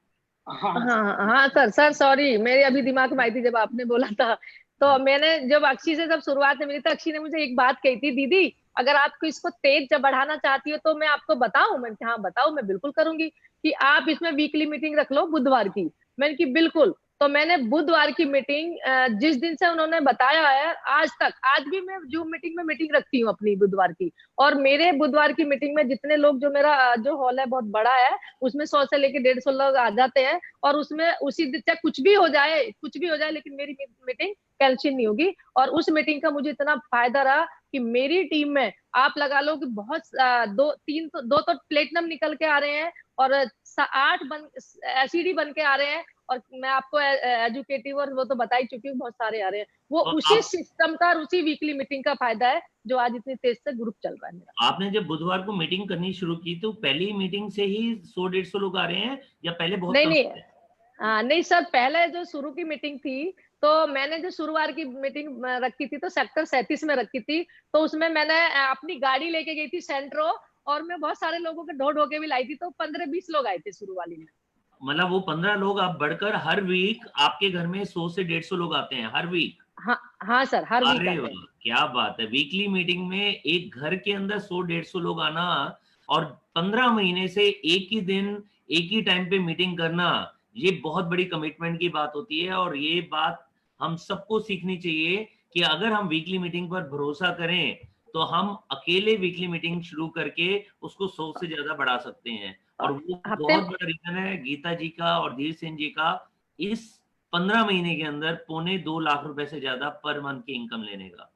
Speaker 2: हाँ, हाँ,
Speaker 3: हाँ, हाँ सर, सॉरी, मेरे अभी दिमाग में आई थी जब आपने बोला था। तो मैंने जब अक्षी से जब शुरुआत में मिली तो अक्षी ने मुझे एक बात कही थी, दीदी अगर आपको इसको तेज जब बढ़ाना चाहती हो तो मैं आपको बताऊं। मैंने कहा हाँ बताओ, मैं बिल्कुल करूंगी, कि आप इसमें वीकली मीटिंग रख लो बुधवार की। मैंने की बिल्कुल। तो मैंने बुधवार की मीटिंग जिस दिन से उन्होंने बताया है आज तक, आज भी मैं जूम मीटिंग में मीटिंग रखती हूँ अपनी बुधवार की। और मेरे बुधवार की मीटिंग में जितने लोग, जो मेरा जो हॉल है बहुत बड़ा है, उसमें 100 से लेके 150 लोग आ जाते हैं। और उसमें उसी दिन चाहे कुछ भी हो जाए, लेकिन मेरी मीटिंग कैंसिल नहीं होगी। और उस मीटिंग का मुझे इतना फायदा रहा कि मेरी टीम में आप लगा लो कि बहुत दो तो प्लेटिनम निकल के आ रहे हैं, और 8 एसिडी बन के आ रहे हैं। और मैं आपको एजुकेटिव और वो तो बता ही चुकी हूँ, बहुत सारे आ रहे हैं। वो
Speaker 1: तो
Speaker 3: उसी
Speaker 1: आप
Speaker 3: सिस्टम का और उसी वीकली मीटिंग का फायदा है, जो आज इतनी तेज से ग्रुप चल रहा है मेरा।
Speaker 1: आपने जब बुधवार को मीटिंग करनी शुरू की तो पहली मीटिंग से ही 100-150 लोग आ रहे हैं या पहले बहुत
Speaker 3: नहीं
Speaker 1: कम
Speaker 3: नहीं,
Speaker 1: थे?
Speaker 3: नहीं सर, पहले जो शुरू की मीटिंग थी, तो मैंने जो शुरुआत की मीटिंग रखी थी तो सेक्टर 37 में रखी थी। तो उसमें मैंने अपनी गाड़ी लेके गई थी सेंट्रो, और मैं बहुत सारे लोगों के ढो ढो के भी लाई थी, तो 15-20 लोग आए थे शुरू वाली में।
Speaker 1: मतलब वो 15 लोग आप बढ़कर हर वीक आपके घर में 100 से 150 लोग आते हैं हर वीक।
Speaker 3: हाँ हाँ सर, हर वीक
Speaker 1: अरे
Speaker 3: आते हैं।
Speaker 1: वाह! क्या बात है। वीकली मीटिंग में एक घर के अंदर 100-150 लोग आना और 15 महीने से एक ही दिन, एक ही टाइम पे मीटिंग करना, ये बहुत बड़ी कमिटमेंट की बात होती है। और ये बात हम सबको सीखनी चाहिए कि अगर हम वीकली मीटिंग पर भरोसा करें तो हम अकेले वीकली मीटिंग शुरू करके उसको 100 से ज्यादा बढ़ा सकते हैं। और वो
Speaker 3: हफ्ते
Speaker 1: बहुत बड़ा रीजन है गीता जी का और धीर सिंह जी का इस 15 महीने के अंदर 2.25 लाख रुपए से ज्यादा पर मंथ की इनकम लेने का।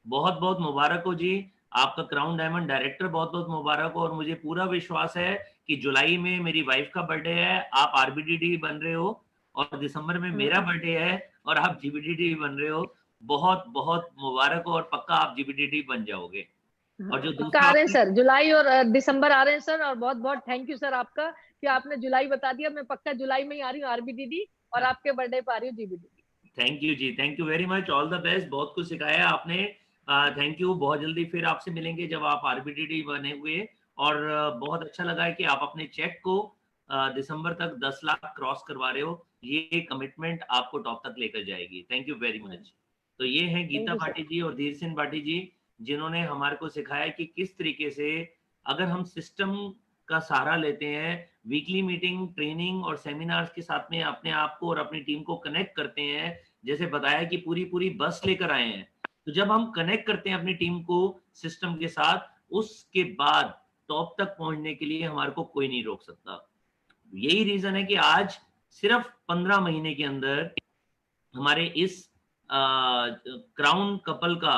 Speaker 1: बहुत बहुत मुबारक हो जी, आपका क्राउन डायमंड डायरेक्टर बहुत बहुत मुबारक हो। और मुझे पूरा विश्वास है कि जुलाई में मेरी वाइफ का बर्थडे है, आप आरबीडीडी बन रहे हो, और दिसंबर में मेरा बर्थडे है और आप जीबीडीडी बन रहे हो। बहुत बहुत मुबारक हो और पक्का आप जीबीडीडी बन जाओगे। और जो
Speaker 3: पक्का
Speaker 1: दूसरा
Speaker 3: आ रहे हैं
Speaker 1: आपने
Speaker 3: सर, जुलाई और दिसंबर आ रहे हैं सर। और बहुत बहुत थैंक यू सर आपका कि आपने जुलाई बता दिया। मैं पक्का जुलाई में ही आ रही हूँ आरबीडीडी, और आपके बर्थडे पे आ रही हूँ GBDD.
Speaker 1: Thank you ji, thank you very much, all the best, बहुत कुछ सिखाया आपने। थैंक यू, बहुत जल्दी फिर आपसे मिलेंगे जब आप आरबीडीडी बने हुए। और बहुत अच्छा लगा है कि आप अपने चेक को दिसंबर तक 10 लाख क्रॉस करवा रहे हो। ये कमिटमेंट आपको टॉप तक लेकर जाएगी। Thank you very much. तो ये हैं
Speaker 3: thank
Speaker 1: Geeta
Speaker 3: you sir.
Speaker 1: Bhati ji और धीर सिंह भाटी जी, जिन्होंने हमारे को सिखाया कि किस तरीके से अगर हम सिस्टम का सहारा लेते हैं, वीकली मीटिंग, ट्रेनिंग और सेमिनार्स के साथ में अपने आप को और अपनी टीम को कनेक्ट करते हैं। जैसे बताया कि पूरी पूरी बस लेकर आए हैं, तो जब हम कनेक्ट करते हैं अपनी टीम को सिस्टम के साथ, उसके बाद टॉप तक पहुंचने के लिए हमारे को कोई नहीं रोक सकता। यही रीजन है कि आज सिर्फ 15 महीने के अंदर हमारे इस क्राउन कपल का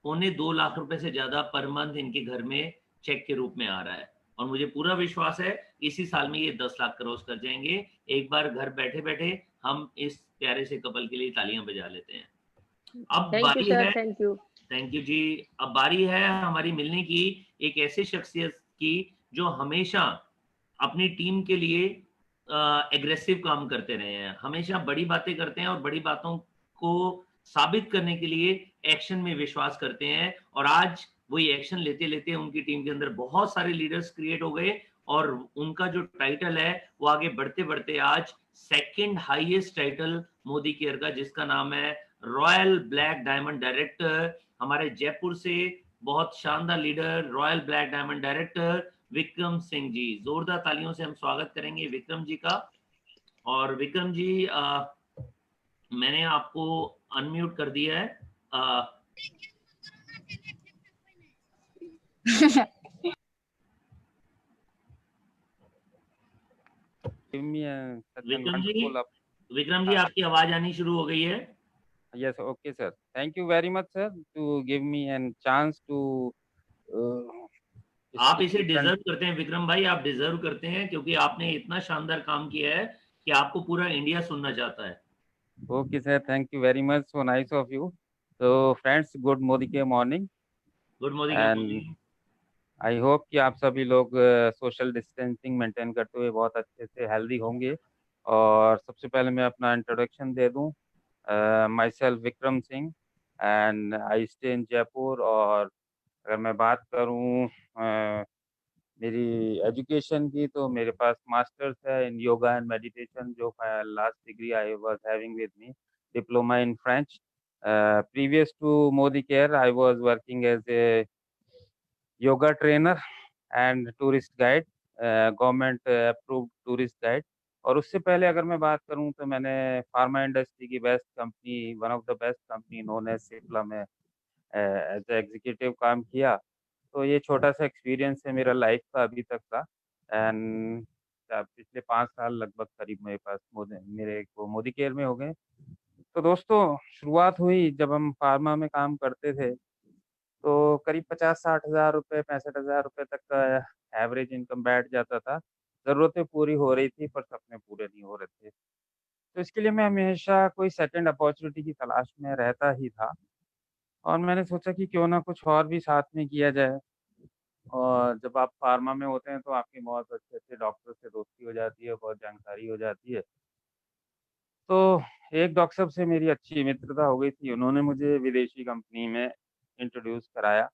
Speaker 1: 2.25 लाख रुपए से ज्यादा पर मंथ इनके घर में चेक के रूप में आ रहा है। और मुझे पूरा विश्वास है इसी साल में ये 10 लाख क्रॉस कर जाएंगे। एक बार घर बैठे बैठे हम इस प्यारे से कपल के लिए तालियां बजा लेते हैं। अब
Speaker 3: थैंक यू
Speaker 1: बारी
Speaker 3: सर,
Speaker 1: है,
Speaker 3: थैंक यू।
Speaker 1: थैंक यू जी, अब बारी है हमारी मिलने की एक ऐसे शख्सियत की जो हमेशा अपनी टीम के लिए एग्रेसिव काम करते रहे हैं, हमेशा बड़ी बातें करते हैं और बड़ी बातों को साबित करने के लिए एक्शन में विश्वास करते हैं। और आज वही एक्शन लेते लेते उनकी टीम के अंदर बहुत सारे लीडर्स क्रिएट हो गए और उनका जो टाइटल है वो आगे बढ़ते बढ़ते आज second highest title Modi care का, जिसका नाम है रॉयल ब्लैक डायमंड डायरेक्टर। हमारे जयपुर से बहुत शानदार leader, royal black diamond director Vikram Singh ji. जोरदार तालियों से हम स्वागत करेंगे विक्रम जी का। और विक्रम जी, मैंने आपको अनम्यूट कर दिया है।
Speaker 4: give me such a
Speaker 1: Vikram ji,
Speaker 4: wonderful
Speaker 1: Vikram ji आपकी आवाज आनी शुरू हो गई है।
Speaker 4: yes, okay, sir. Thank you very much, sir, to give me a chance to uh,
Speaker 1: आप
Speaker 4: speak
Speaker 1: इसे
Speaker 4: in front.
Speaker 1: डिजर्व करते हैं विक्रम भाई, आप डिजर्व करते हैं, क्योंकि आपने इतना शानदार काम किया है कि आपको पूरा इंडिया सुनना चाहता है।
Speaker 4: Okay, sir. Thank you very much. So nice of you. So, friends, good Modi के morning.
Speaker 1: Good morning
Speaker 4: And I hope कि आप सभी लोग सोशल डिस्टेंसिंग मेंटेन करते हुए बहुत अच्छे से हेल्दी होंगे। और सबसे पहले मैं अपना इंट्रोडक्शन दे दूं। My self Vikram Singh and I stay in Jaipur. और अगर मैं बात करूं मेरी एजुकेशन की, तो मेरे पास मास्टर्स है इन योगा एंड मेडिटेशन, जो last degree I was having with me, diploma in French. Previous to Modi care I was working as a yoga trainer and tourist guide, government approved tourist guide. और उससे पहले अगर मैं बात करूं तो मैंने फार्मा इंडस्ट्री की best company, one of the best company known as Cipla में एज एग्जीक्यूटिव काम किया। तो ये छोटा सा एक्सपीरियंस है मेरा लाइफ का अभी तक का। एंड पिछले 5 साल लगभग करीब मेरे पास मेरे को मोदी केयर में हो गए। तो दोस्तों, शुरुआत हुई जब हम फार्मा में काम करते थे, तो करीब 50-60 हज़ार रुपये, 65 हज़ार रुपये तक का एवरेज इनकम बैठ जाता था। ज़रूरतें पूरी हो रही थी पर सपने पूरे नहीं हो रहे थे। तो इसके लिए मैं हमेशा कोई सेकंड अपॉर्चुनिटी की तलाश में रहता ही था। और मैंने सोचा कि क्यों ना कुछ और भी साथ में किया जाए। और जब आप फार्मा में होते हैं तो आपकी बहुत अच्छे-अच्छे डॉक्टर से दोस्ती हो जाती है, बहुत जानकारी हो जाती है। तो एक डॉक्टर साहब से मेरी अच्छी मित्रता हो गई थी। उन्होंने मुझे विदेशी कंपनी में इंट्रोड्यूस कराया,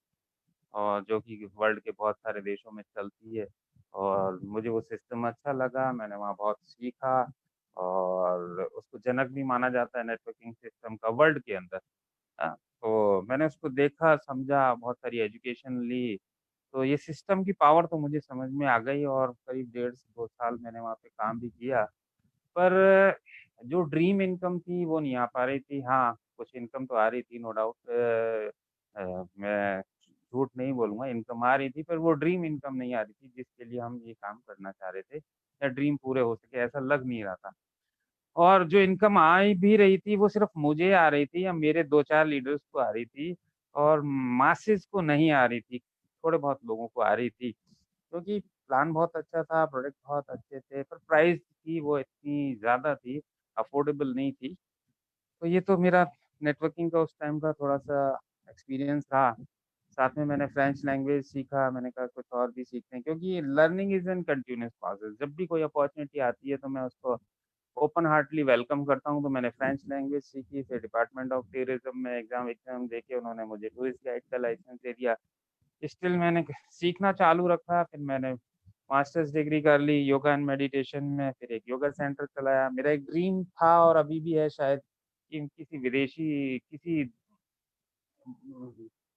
Speaker 4: और जो कि वर्ल्ड के बहुत सारे देशों में चलती है। और मुझे वो सिस्टम अच्छा लगा, मैंने वहाँ बहुत सीखा। और उसको जनक भी माना जाता है नेटवर्किंग सिस्टम का वर्ल्ड के अंदर। तो मैंने उसको देखा, समझा, बहुत सारी एजुकेशन ली। तो ये सिस्टम की पावर तो मुझे समझ में आ गई, और करीब 1.5 से 2 साल मैंने वहाँ पे काम भी किया। पर जो ड्रीम इनकम थी वो नहीं आ पा रही थी। हाँ, कुछ इनकम तो आ रही थी, नो डाउट। मैं झूठ नहीं बोलूँगा, इनकम आ रही थी, पर वो ड्रीम इनकम नहीं आ रही थी जिसके लिए हम ये काम करना चाह रहे थे, या ड्रीम पूरे हो सके ऐसा लग नहीं रहा था। और जो इनकम आ भी रही थी वो सिर्फ़ मुझे आ रही थी या मेरे 2-4 लीडर्स को आ रही थी, और मासेस को नहीं आ रही थी, थोड़े बहुत लोगों को आ रही थी। क्योंकि प्लान बहुत अच्छा था, प्रोडक्ट बहुत अच्छे थे, पर प्राइस थी वो इतनी ज़्यादा थी, अफोर्डेबल नहीं थी। तो ये तो मेरा नेटवर्किंग का उस टाइम का थोड़ा-सा एक्सपीरियंस रहा। साथ में मैंने फ्रेंच लैंग्वेज सीखा, मैंने कहा कुछ और भी सीखते हैं, क्योंकि learning is an continuous process. जब भी कोई अपॉर्च्युनिटी आती है तो मैं उसको ओपन हार्टली वेलकम करता हूँ। तो मैंने फ्रेंच लैंग्वेज सीखी, फिर डिपार्टमेंट ऑफ टूरिज्म में एग्ज़ाम देके उन्होंने मुझे टूरिस्ट गाइड का लाइसेंस दे दिया। स्टिल मैंने सीखना चालू रखा, फिर मैंने मास्टर्स डिग्री कर ली योगा एंड मेडिटेशन में, फिर एक योगा सेंटर चलाया। मेरा एक ड्रीम था और अभी भी है शायद, कि किसी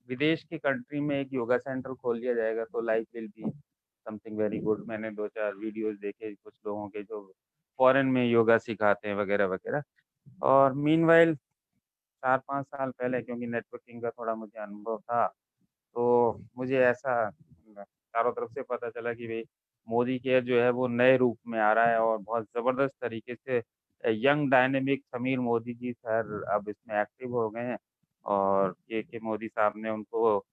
Speaker 4: विदेश की कंट्री में एक योगा सेंटर खोल लिया जाएगा तो life will be something very good. मैंने 2-4 वीडियोज़ देखे कुछ लोगों के जो फॉरेन में योगा सिखाते हैं वगैरह-वगैरह। और मीनवाइल 4-5 साल पहले, क्योंकि नेटवर्किंग का थोड़ा मुझे अनुभव था, तो मुझे ऐसा चारों तरफ से पता चला कि भई मोदी केयर जो है वो नए रूप में आ रहा है, और बहुत ज़बरदस्त तरीके से young dynamic Sameer Modi ji sir अब इसमें एक्टिव हो गए हैं, और के मोदी साहब ने उनको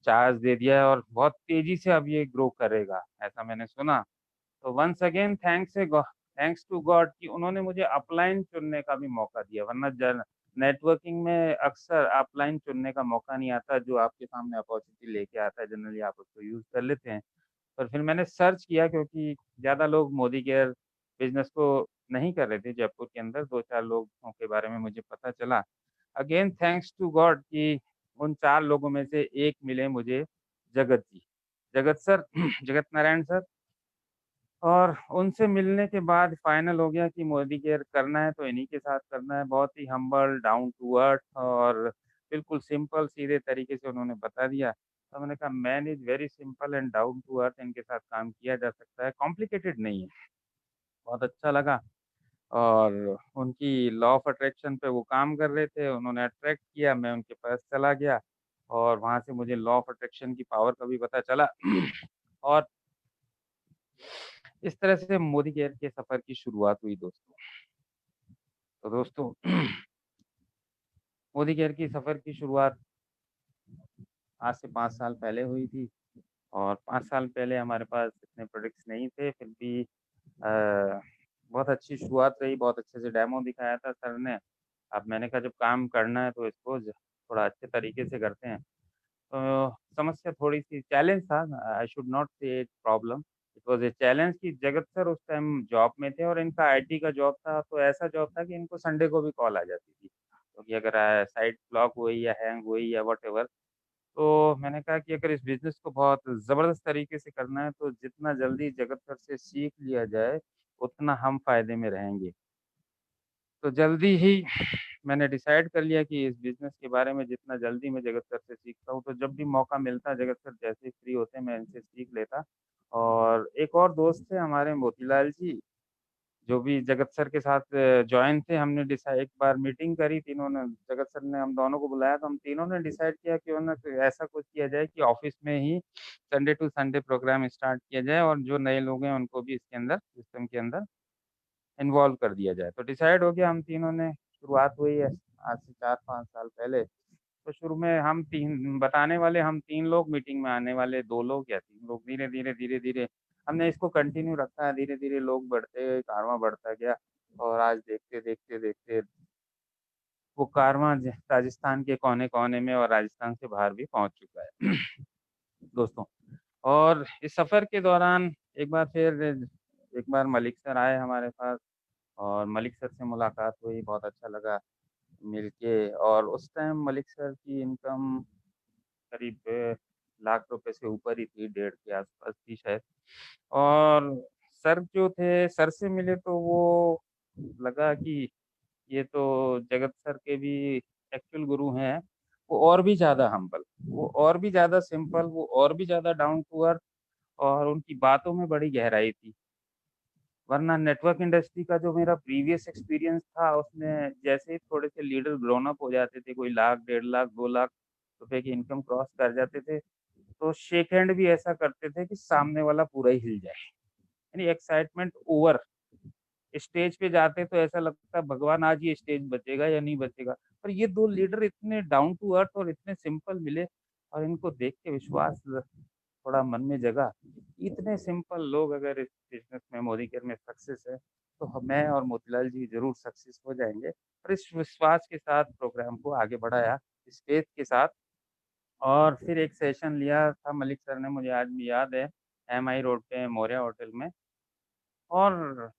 Speaker 4: चार्ज दे दिया है और बहुत तेज़ी से अब ये ग्रो करेगा, ऐसा मैंने सुना। तो once again thanks to God कि उन्होंने मुझे अपलाइन चुनने का भी मौका दिया, वरना जन नेटवर्किंग में अक्सर अपलाइन चुनने का मौका नहीं आता, जो आपके सामने अपॉर्च्युनिटी लेके आता है जनरली आप उसको यूज़ कर लेते हैं। पर फिर मैंने सर्च किया, क्योंकि ज़्यादा लोग मोदी केयर बिज़नेस को नहीं कर रहे थे जयपुर के अंदर, 2-4 लोगों के बारे में मुझे पता चला। अगेन थैंक्स टू गॉड कि उन 4 लोगों में से एक मिले मुझे, जगत जी। जगत सर जगत नारायण सर। और उनसे मिलने के बाद फाइनल हो गया कि मोदी केयर करना है तो इन्हीं के साथ करना है। बहुत ही हम्बल, डाउन टू अर्थ और बिल्कुल सिंपल सीधे तरीके से उन्होंने बता दिया। तो मैंने कहा man is very simple and down to earth, इनके साथ काम किया जा सकता है, कॉम्प्लिकेटेड नहीं है। बहुत अच्छा लगा। और उनकी लॉ ऑफ अट्रैक्शन पे वो काम कर रहे थे, उन्होंने अट्रैक्ट किया, मैं उनके पास चला गया, और वहाँ से मुझे लॉ ऑफ अट्रैक्शन की पावर का भी पता चला। और इस तरह से मोदी केयर के सफ़र की शुरुआत हुई दोस्तों। तो दोस्तों मोदी केयर की सफ़र की शुरुआत आज से 5 साल पहले हुई थी, और 5 साल पहले हमारे पास इतने प्रोडक्ट्स नहीं थे, फिर भी बहुत अच्छी शुरुआत रही, बहुत अच्छे से डेमो दिखाया था सर ने। अब मैंने कहा जब काम करना है तो इसको थोड़ा अच्छे तरीके से करते हैं। तो समस्या थोड़ी-सी चैलेंज था, आई शुड नॉट से it problem, it was a challenge कि जगत सर उस टाइम जॉब में थे और इनका आईटी का जॉब था, तो ऐसा जॉब था कि इनको संडे को भी कॉल आ जाती थी। क्योंकि अगर साइट ब्लॉक हुई या हैंग हुई या व्हाटएवर, तो मैंने कहा कि अगर इस बिज़नेस को बहुत ज़बरदस्त तरीके से करना है तो जितना जल्दी जगत सर से सीख लिया जाए, उतना हम फ़ायदे में रहेंगे। तो जल्दी ही मैंने डिसाइड कर लिया कि इस बिज़नेस के बारे में जितना जल्दी मैं जगत सर से सीखता हूँ, तो जब भी मौका मिलता जगत सर जैसे ही फ्री होते मैं इनसे सीख लेता। और एक और दोस्त थे हमारे मोतीलाल जी, जो भी जगत सर के साथ जॉइन थे, हमने डिसाइ एक बार मीटिंग करी तीनों ने, जगत सर ने हम दोनों को बुलाया तो हम तीनों ने डिसाइड किया क्यों ना कोई ऐसा कुछ किया जाए कि ऑफ़िस में ही Sunday to Sunday programme start किया जाए, और जो नए लोग हैं उनको भी इसके अंदर सिस्टम के अंदर इन्वॉल्व कर दिया जाए। तो डिसाइड हो गया, हम तीनों ने शुरुआत हुई है आज से 4-5 साल पहले। तो शुरू में हम 3 बताने वाले हम 3 लोग, मीटिंग में आने वाले 2 लोग या 3 लोग, धीरे-धीरे, धीरे-धीरे हमने इसको कंटिन्यू रखा है। धीरे-धीरे लोग बढ़ते गए, कारवां बढ़ता गया, और आज देखते वो कारवां राजस्थान के कोने-कोने में और राजस्थान से बाहर भी पहुँच चुका है। दोस्तों, और इस सफ़र के दौरान एक बार मलिक सर आए हमारे पास, और मलिक सर से मुलाकात हुई, बहुत अच्छा लगा मिलके। और उस टाइम मलिक सर की इनकम करीब लाख रुपए से ऊपर ही थी, 1.5 के आस-पास थी शायद। और सर जो थे, सर से मिले तो वो लगा कि ये तो जगत सर के भी एक्चुअल गुरु हैं। वो और भी ज़्यादा हम्बल, वो और भी ज़्यादा सिंपल, वो और भी ज़्यादा डाउन टू अर्थ, और उनकी बातों में बड़ी गहराई थी। वरना नेटवर्क इंडस्ट्री का जो मेरा प्रीवियस एक्सपीरियंस था, उसमें जैसे ही थोड़े से लीडर ग्रोन अप हो जाते थे, कोई लाख, 1.5 लाख, 2 लाख रुपए की इनकम क्रॉस कर जाते थे, तो शेक हैंड भी ऐसा करते थे कि सामने वाला पूरा ही हिल जाए। यानी एक्साइटमेंट ओवर। स्टेज पे जाते तो ऐसा लगता है भगवान आज ये स्टेज बचेगा या नहीं बचेगा। पर ये 2 लीडर इतने डाउन टू अर्थ और इतने सिंपल मिले, और इनको देख के विश्वास थोड़ा मन में जगा। इतने सिंपल लोग अगर इस बिज़नेस में, मोदी केयर में सक्सेस है, तो मैं और मोतीलाल जी ज़रूर सक्सेस हो जाएँगे। और इस विश्वास के साथ प्रोग्राम को आगे बढ़ाया, इस फेथ के साथ। और फिर एक सेशन लिया था मलिक सर ने, मुझे आज भी याद है, एमआई रोड पे मौर्या होटल में। और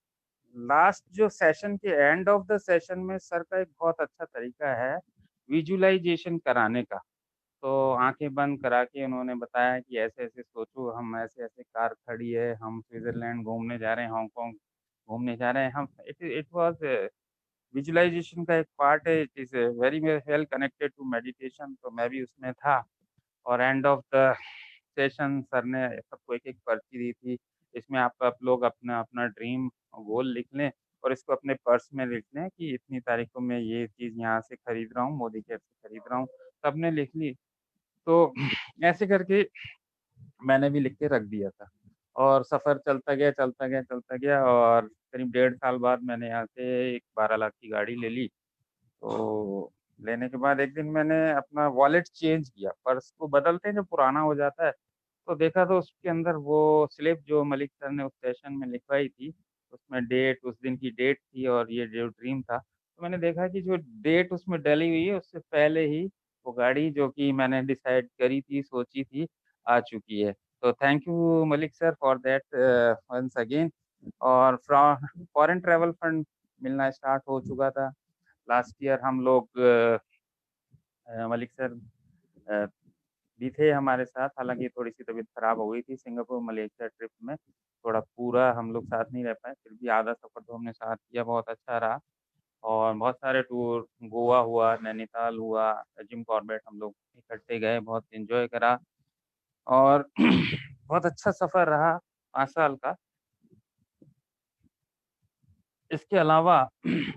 Speaker 4: लास्ट जो सेशन के एंड ऑफ द सेशन में सर का एक बहुत अच्छा तरीका है विजुअलाइजेशन कराने का। तो आंखें बंद करा के उन्होंने बताया कि ऐसे-ऐसे सोचो, हम ऐसे-ऐसे कार खड़ी है, हम स्विट्ज़रलैंड घूमने जा रहे हैं, हांगकांग घूमने जा रहे हैं। हम इट इट वाज़ विजुअलाइजेशन का एक पार्ट है, it is very well connected to meditation, तो मैं भी उसमें था। और end of the session sir ने सबको एक-एक पर्ची दी थी। इसमें आप लोग अपना-अपना ड्रीम गोल लिख लें और इसको अपने पर्स में लिख लें कि इतनी तारीख को मैं ये चीज़ यहाँ से खरीद रहा हूँ, मोदी केयर से खरीद रहा हूँ। सबने लिख ली। तो ऐसे करके मैंने भी लिख के रख दिया था। और सफ़र चलता गया, चलता गया, चलता गया, और करीब 1.5 साल बाद मैंने यहाँ से एक 12 लाख की गाड़ी ले ली। तो लेने के बाद एक दिन मैंने अपना वॉलेट चेंज किया, पर्स को बदलते हैं जब पुराना हो जाता है, तो देखा तो उसके अंदर वो स्लिप जो मलिक सर ने उस सेशन में लिखवाई थी, उसमें डेट, उस दिन की डेट थी और ये जो ड्रीम था। तो मैंने देखा कि जो डेट उसमें डली हुई है, उससे पहले ही वो गाड़ी जो कि मैंने डिसाइड करी थी, सोची थी, आ चुकी है। तो thank you Malik sir for that once again. और फॉरेन ट्रैवल फंड मिलना स्टार्ट हो चुका था। लास्ट ईयर हम लोग मलिक सर अ, भी थे हमारे साथ, हालाँकि थोड़ी-सी तबीयत खराब हो गई थी सिंगापुर मलेशिया ट्रिप में, थोड़ा पूरा हम लोग साथ नहीं रह पाए, फिर भी आधा सफ़र तो हमने साथ किया, बहुत अच्छा रहा। और बहुत सारे टूर, गोवा हुआ, नैनीताल हुआ, जिम कॉर्बेट हम लोग इकट्ठे गए, बहुत एन्जॉय करा। और बहुत अच्छा सफ़र रहा 5 साल का। इसके अलावा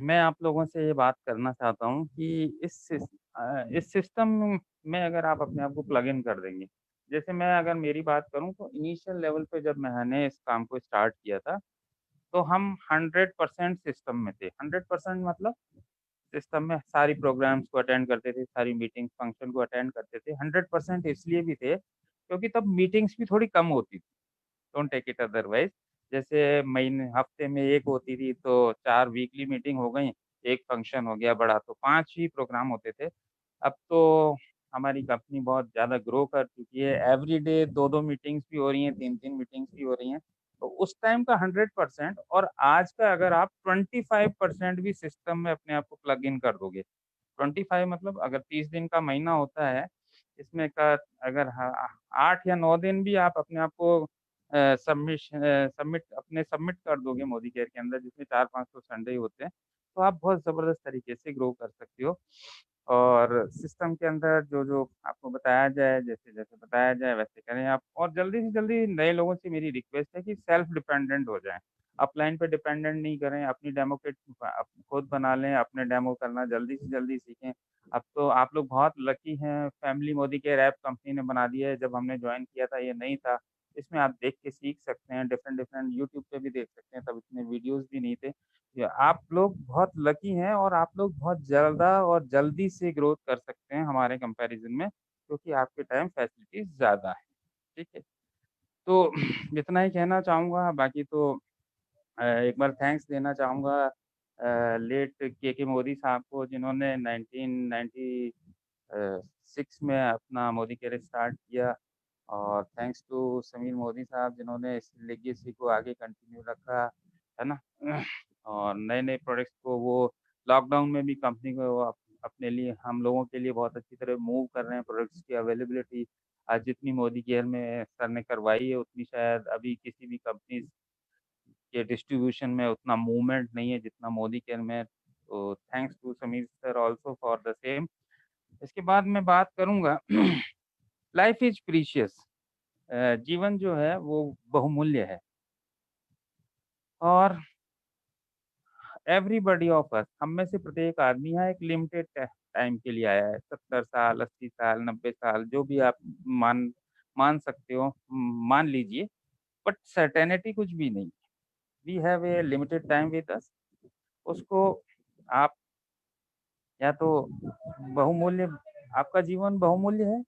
Speaker 4: मैं आप लोगों से ये बात करना चाहता हूँ कि इस सिस्टम में अगर आप अपने आप को प्लग इन कर देंगे, जैसे मैं अगर मेरी बात करूँ तो इनिशियल लेवल पे जब मैंने इस काम को स्टार्ट किया था, तो हम 100% सिस्टम में थे। 100% मतलब सिस्टम में सारी प्रोग्राम्स को अटेंड करते थे, सारी मीटिंग्स, फंक्शन को अटेंड करते थे। 100% इसलिए भी थे, क्योंकि तब मीटिंग्स भी थोड़ी कम होती थी। Don't take it otherwise. जैसे महीने हफ्ते में 1 होती थी, तो 4 वीकली मीटिंग हो गई, 1 फंक्शन हो गया बड़ा, तो 5 ही प्रोग्राम होते थे। अब तो हमारी कंपनी बहुत ज़्यादा ग्रो कर चुकी है, एवरीडे 2-2 मीटिंग्स भी हो रही हैं, 3-3 मीटिंग्स भी हो रही हैं। तो उस टाइम का 100% और आज का अगर आप 25% भी सिस्टम में अपने आप को प्लग इन कर दोगे, 25 मतलब अगर 30 दिन का महीना होता है, इसमें का अगर 8 या 9 दिन भी आप अपने आप को सबमिट कर दोगे मोदी केयर के अंदर, जिसमें 4-5 तो संडे ही होते हैं, तो आप बहुत ज़बरदस्त तरीके से ग्रो कर सकते हो। और सिस्टम के अंदर जो-जो आपको बताया जाए, जैसे-जैसे बताया जाए वैसे करें आप। और जल्दी से जल्दी नए लोगों से मेरी रिक्वेस्ट है कि सेल्फ डिपेंडेंट हो जाएँ। अपलाइन पे डिपेंडेंट नहीं करें, अपनी डेमो किट खुद बना लें, अपने डेमो करना जल्दी से जल्दी सीखें। अब तो आप लोग बहुत लकी हैं, family Modi care app company ने बना दिया है, जब हमने जॉइन किया था ये नहीं था। इसमें आप देख के सीख सकते हैं, डिफरेंट-डिफरेंट यूट्यूब पे भी देख सकते हैं, तब इतने वीडियोज़ भी नहीं थे। या आप लोग बहुत लकी हैं और आप लोग बहुत ज़्यादा और जल्दी से ग्रोथ कर सकते हैं हमारे कंपैरिज़न में, क्योंकि आपके टाइम फैसिलिटीज़ ज़्यादा है, ठीक है? तो इतना ही कहना चाहूँगा, बाकी तो एक बार थैंक्स देना चाहूँगा लेट के मोदी साहब को, जिन्होंने 1996 में अपना मोदी केयर स्टार्ट किया। और थैंक्स टू समीर मोदी साहब, जिन्होंने इस लेगेसी को आगे कंटिन्यू रखा, है ना? और नए-नए प्रोडक्ट्स को वो लॉकडाउन में भी कंपनी को वो अपने लिए, हम लोगों के लिए बहुत अच्छी तरह मूव कर रहे हैं प्रोडक्ट्स की अवेलेबिलिटी। आज जितनी मोदी केयर में सर ने करवाई है, उतनी शायद अभी किसी भी कंपनी के डिस्ट्रीब्यूशन में उतना मूवमेंट नहीं है जितना मोदी केयर में है। तो thanks to Sameer sir also for the same. इसके बाद मैं बात करूँगा लाइफ इज़ प्रीशियस। जीवन जो है वो बहुमूल्य है। और एवरीबॉडी ऑफ अस, हम में से प्रत्येक आदमी यहाँ एक लिमिटेड टाइम के लिए आया है। 70 साल, 80 साल, 90 साल, जो भी आप मान मान सकते हो, मान लीजिए, बट सर्टेनिटी कुछ भी नहीं। We have a limited time with us. उसको आप या तो बहुमूल्य, आपका जीवन बहुमूल्य है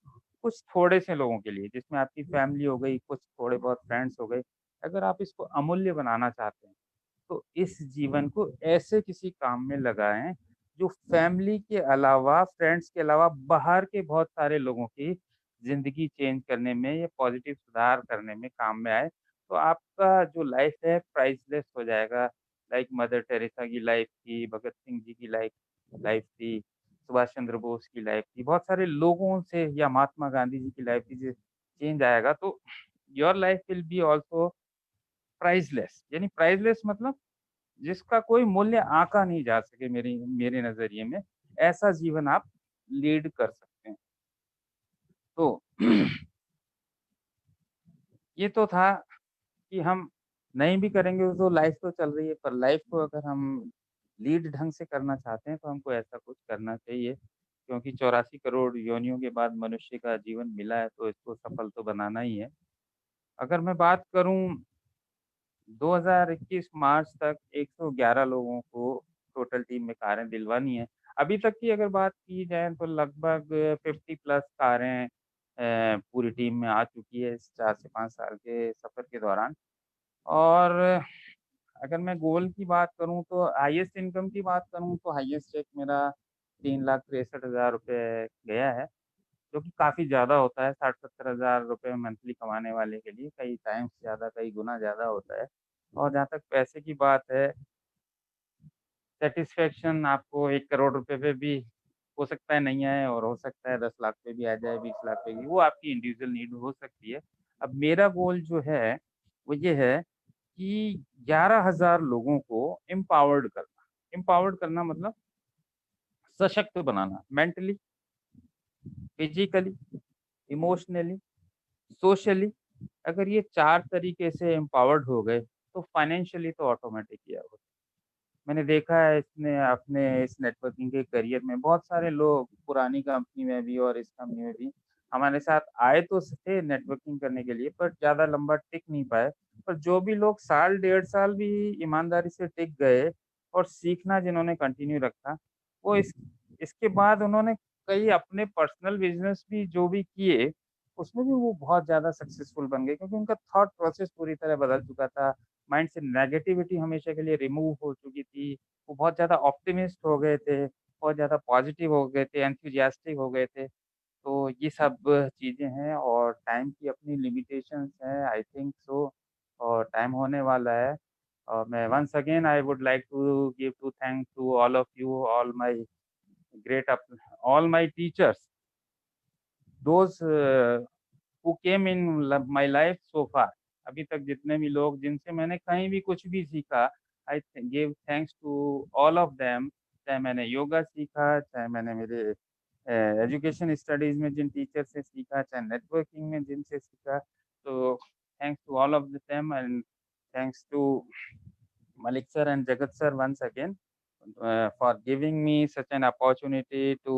Speaker 4: कुछ थोड़े से लोगों के लिए, जिसमें आपकी फैमिली हो गई, कुछ थोड़े बहुत फ्रेंड्स हो गए। अगर आप इसको अमूल्य बनाना चाहते हैं तो इस जीवन को ऐसे किसी काम में लगाएं जो फैमिली के अलावा, फ्रेंड्स के अलावा, बाहर के बहुत सारे लोगों की जिंदगी चेंज करने में या पॉजिटिव सुधार करने में काम में आए। तो आपका जो लाइफ है प्राइसलेस हो जाएगा। लाइक मदर टेरेसा की लाइफ थी, भगत सिंह जी की लाइफ लाइफ थी, सुभाष चंद्र बोस की लाइफ थी, बहुत सारे लोगों से, या महात्मा गांधी जी की लाइफ थी, जो चेंज आएगा तो your life will be also priceless. यानी प्राइसलेस मतलब जिसका कोई मूल्य आंका नहीं जा सके, मेरे नजरिए में ऐसा जीवन आप लीड कर सकते हैं। तो ये तो था कि हम नहीं भी करेंगे तो लाइफ तो चल रही है, पर लाइफ को अगर हम लीड ढंग से करना चाहते हैं तो हमको ऐसा कुछ करना चाहिए, क्योंकि 84 करोड़ योनियों के बाद मनुष्य का जीवन मिला है तो इसको सफल तो बनाना ही है। अगर मैं बात करूं 2021 मार्च तक 111 लोगों को टोटल टीम में कारें दिलवानी है। अभी तक की अगर बात की जाए तो लगभग 50 प्लस कारें पूरी टीम में आ चुकी है इस 4 से 5 साल के सफर के दौरान। और अगर मैं गोल की बात करूं तो हाईएस्ट इनकम की बात करूं तो हाईएस्ट चेक मेरा 3,63,000 रुपये गया है, जो कि काफ़ी ज़्यादा होता है 60-70 हज़ार रुपये मंथली कमाने वाले के लिए, कई टाइम्स ज़्यादा, कई गुना ज़्यादा होता है। और जहाँ तक पैसे की बात है, सेटिस्फेक्शन आपको 1 करोड़ रुपए पे भी हो सकता है नहीं आए, और हो सकता है 10 लाख पे भी आ जाए, 20 लाख पे भी, वो आपकी इंडिविजुअल नीड हो सकती है। अब मेरा गोल जो है वो ये है कि 11,000 लोगों को एम्पावर्ड करना मतलब सशक्त बनाना, मेंटली, फिजिकली, इमोशनली, सोशली। अगर ये 4 तरीके से एम्पावर्ड हो गए तो फाइनेंशियली तो ऑटोमेटिक ही होगा। मैंने देखा है इसने अपने इस नेटवर्किंग के करियर में बहुत सारे लोग पुरानी कंपनी में भी और इस कंपनी में भी हमारे साथ आए तो थे नेटवर्किंग करने के लिए, पर ज़्यादा लंबा टिक नहीं पाए। पर जो भी लोग साल 1.5 साल भी ईमानदारी से टिक गए और सीखना जिन्होंने कंटिन्यू रखा, वो इसके बाद उन्होंने कई अपने पर्सनल बिजनेस भी जो भी किए, उसमें भी वो बहुत ज़्यादा सक्सेसफुल बन गए, क्योंकि उनका थॉट प्रोसेस पूरी तरह बदल चुका था। माइंड से नेगेटिविटी हमेशा के लिए रिमूव हो चुकी थी। वो बहुत ज़्यादा ऑप्टिमिस्ट हो गए थे, बहुत ज़्यादा पॉजिटिव हो गए थे, एंथुसियास्टिक हो गए थे। तो ये सब चीज़ें हैं, और टाइम की अपनी लिमिटेशंस हैं, आई थिंक सो। और टाइम होने वाला है। और मैं once again I would like to give to thank to all of you, all my great up all my teachers, those who came in my life so far. अभी तक जितने भी लोग जिनसे मैंने कहीं भी कुछ भी सीखा, I give thanks to all of them. चाहे मैंने योगा सीखा, चाहे मैंने मेरे एजुकेशन स्टडीज में जिन टीचर से सीखा, चाहे नेटवर्किंग में जिनसे सीखा, तो thanks to all of them, and thanks to Malik sir and Jagat sir once again for giving me such an opportunity to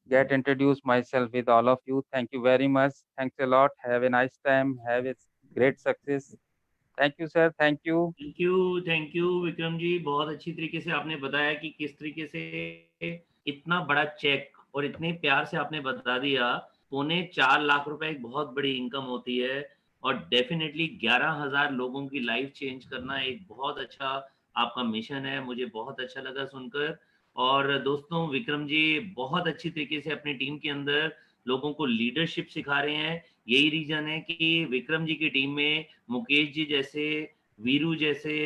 Speaker 4: get introduced myself with all of you. Thank you very much. Thanks a lot. Have a nice time. Have a great success. Thank you, sir. Thank you.
Speaker 1: Thank you Vikram ji, बहुत अच्छी तरीके से आपने बताया कि किस तरीके से इतना बड़ा चेक और इतने प्यार से आपने बता दिया। 4.25 लाख रुपए एक बहुत बड़ी इनकम होती है, और डेफिनेटली 11,000 लोगों की लाइफ चेंज करना एक बहुत अच्छा आपका मिशन है। मुझे बहुत अच्छा लगा सुनकर। और दोस्तों, विक्रम जी बहुत अच्छी तरीके से अपनी टीम के अंदर लोगों को लीडरशिप सिखा रहे हैं। यही रीजन है कि विक्रम जी की टीम में मुकेश जी जैसे, वीरू जैसे,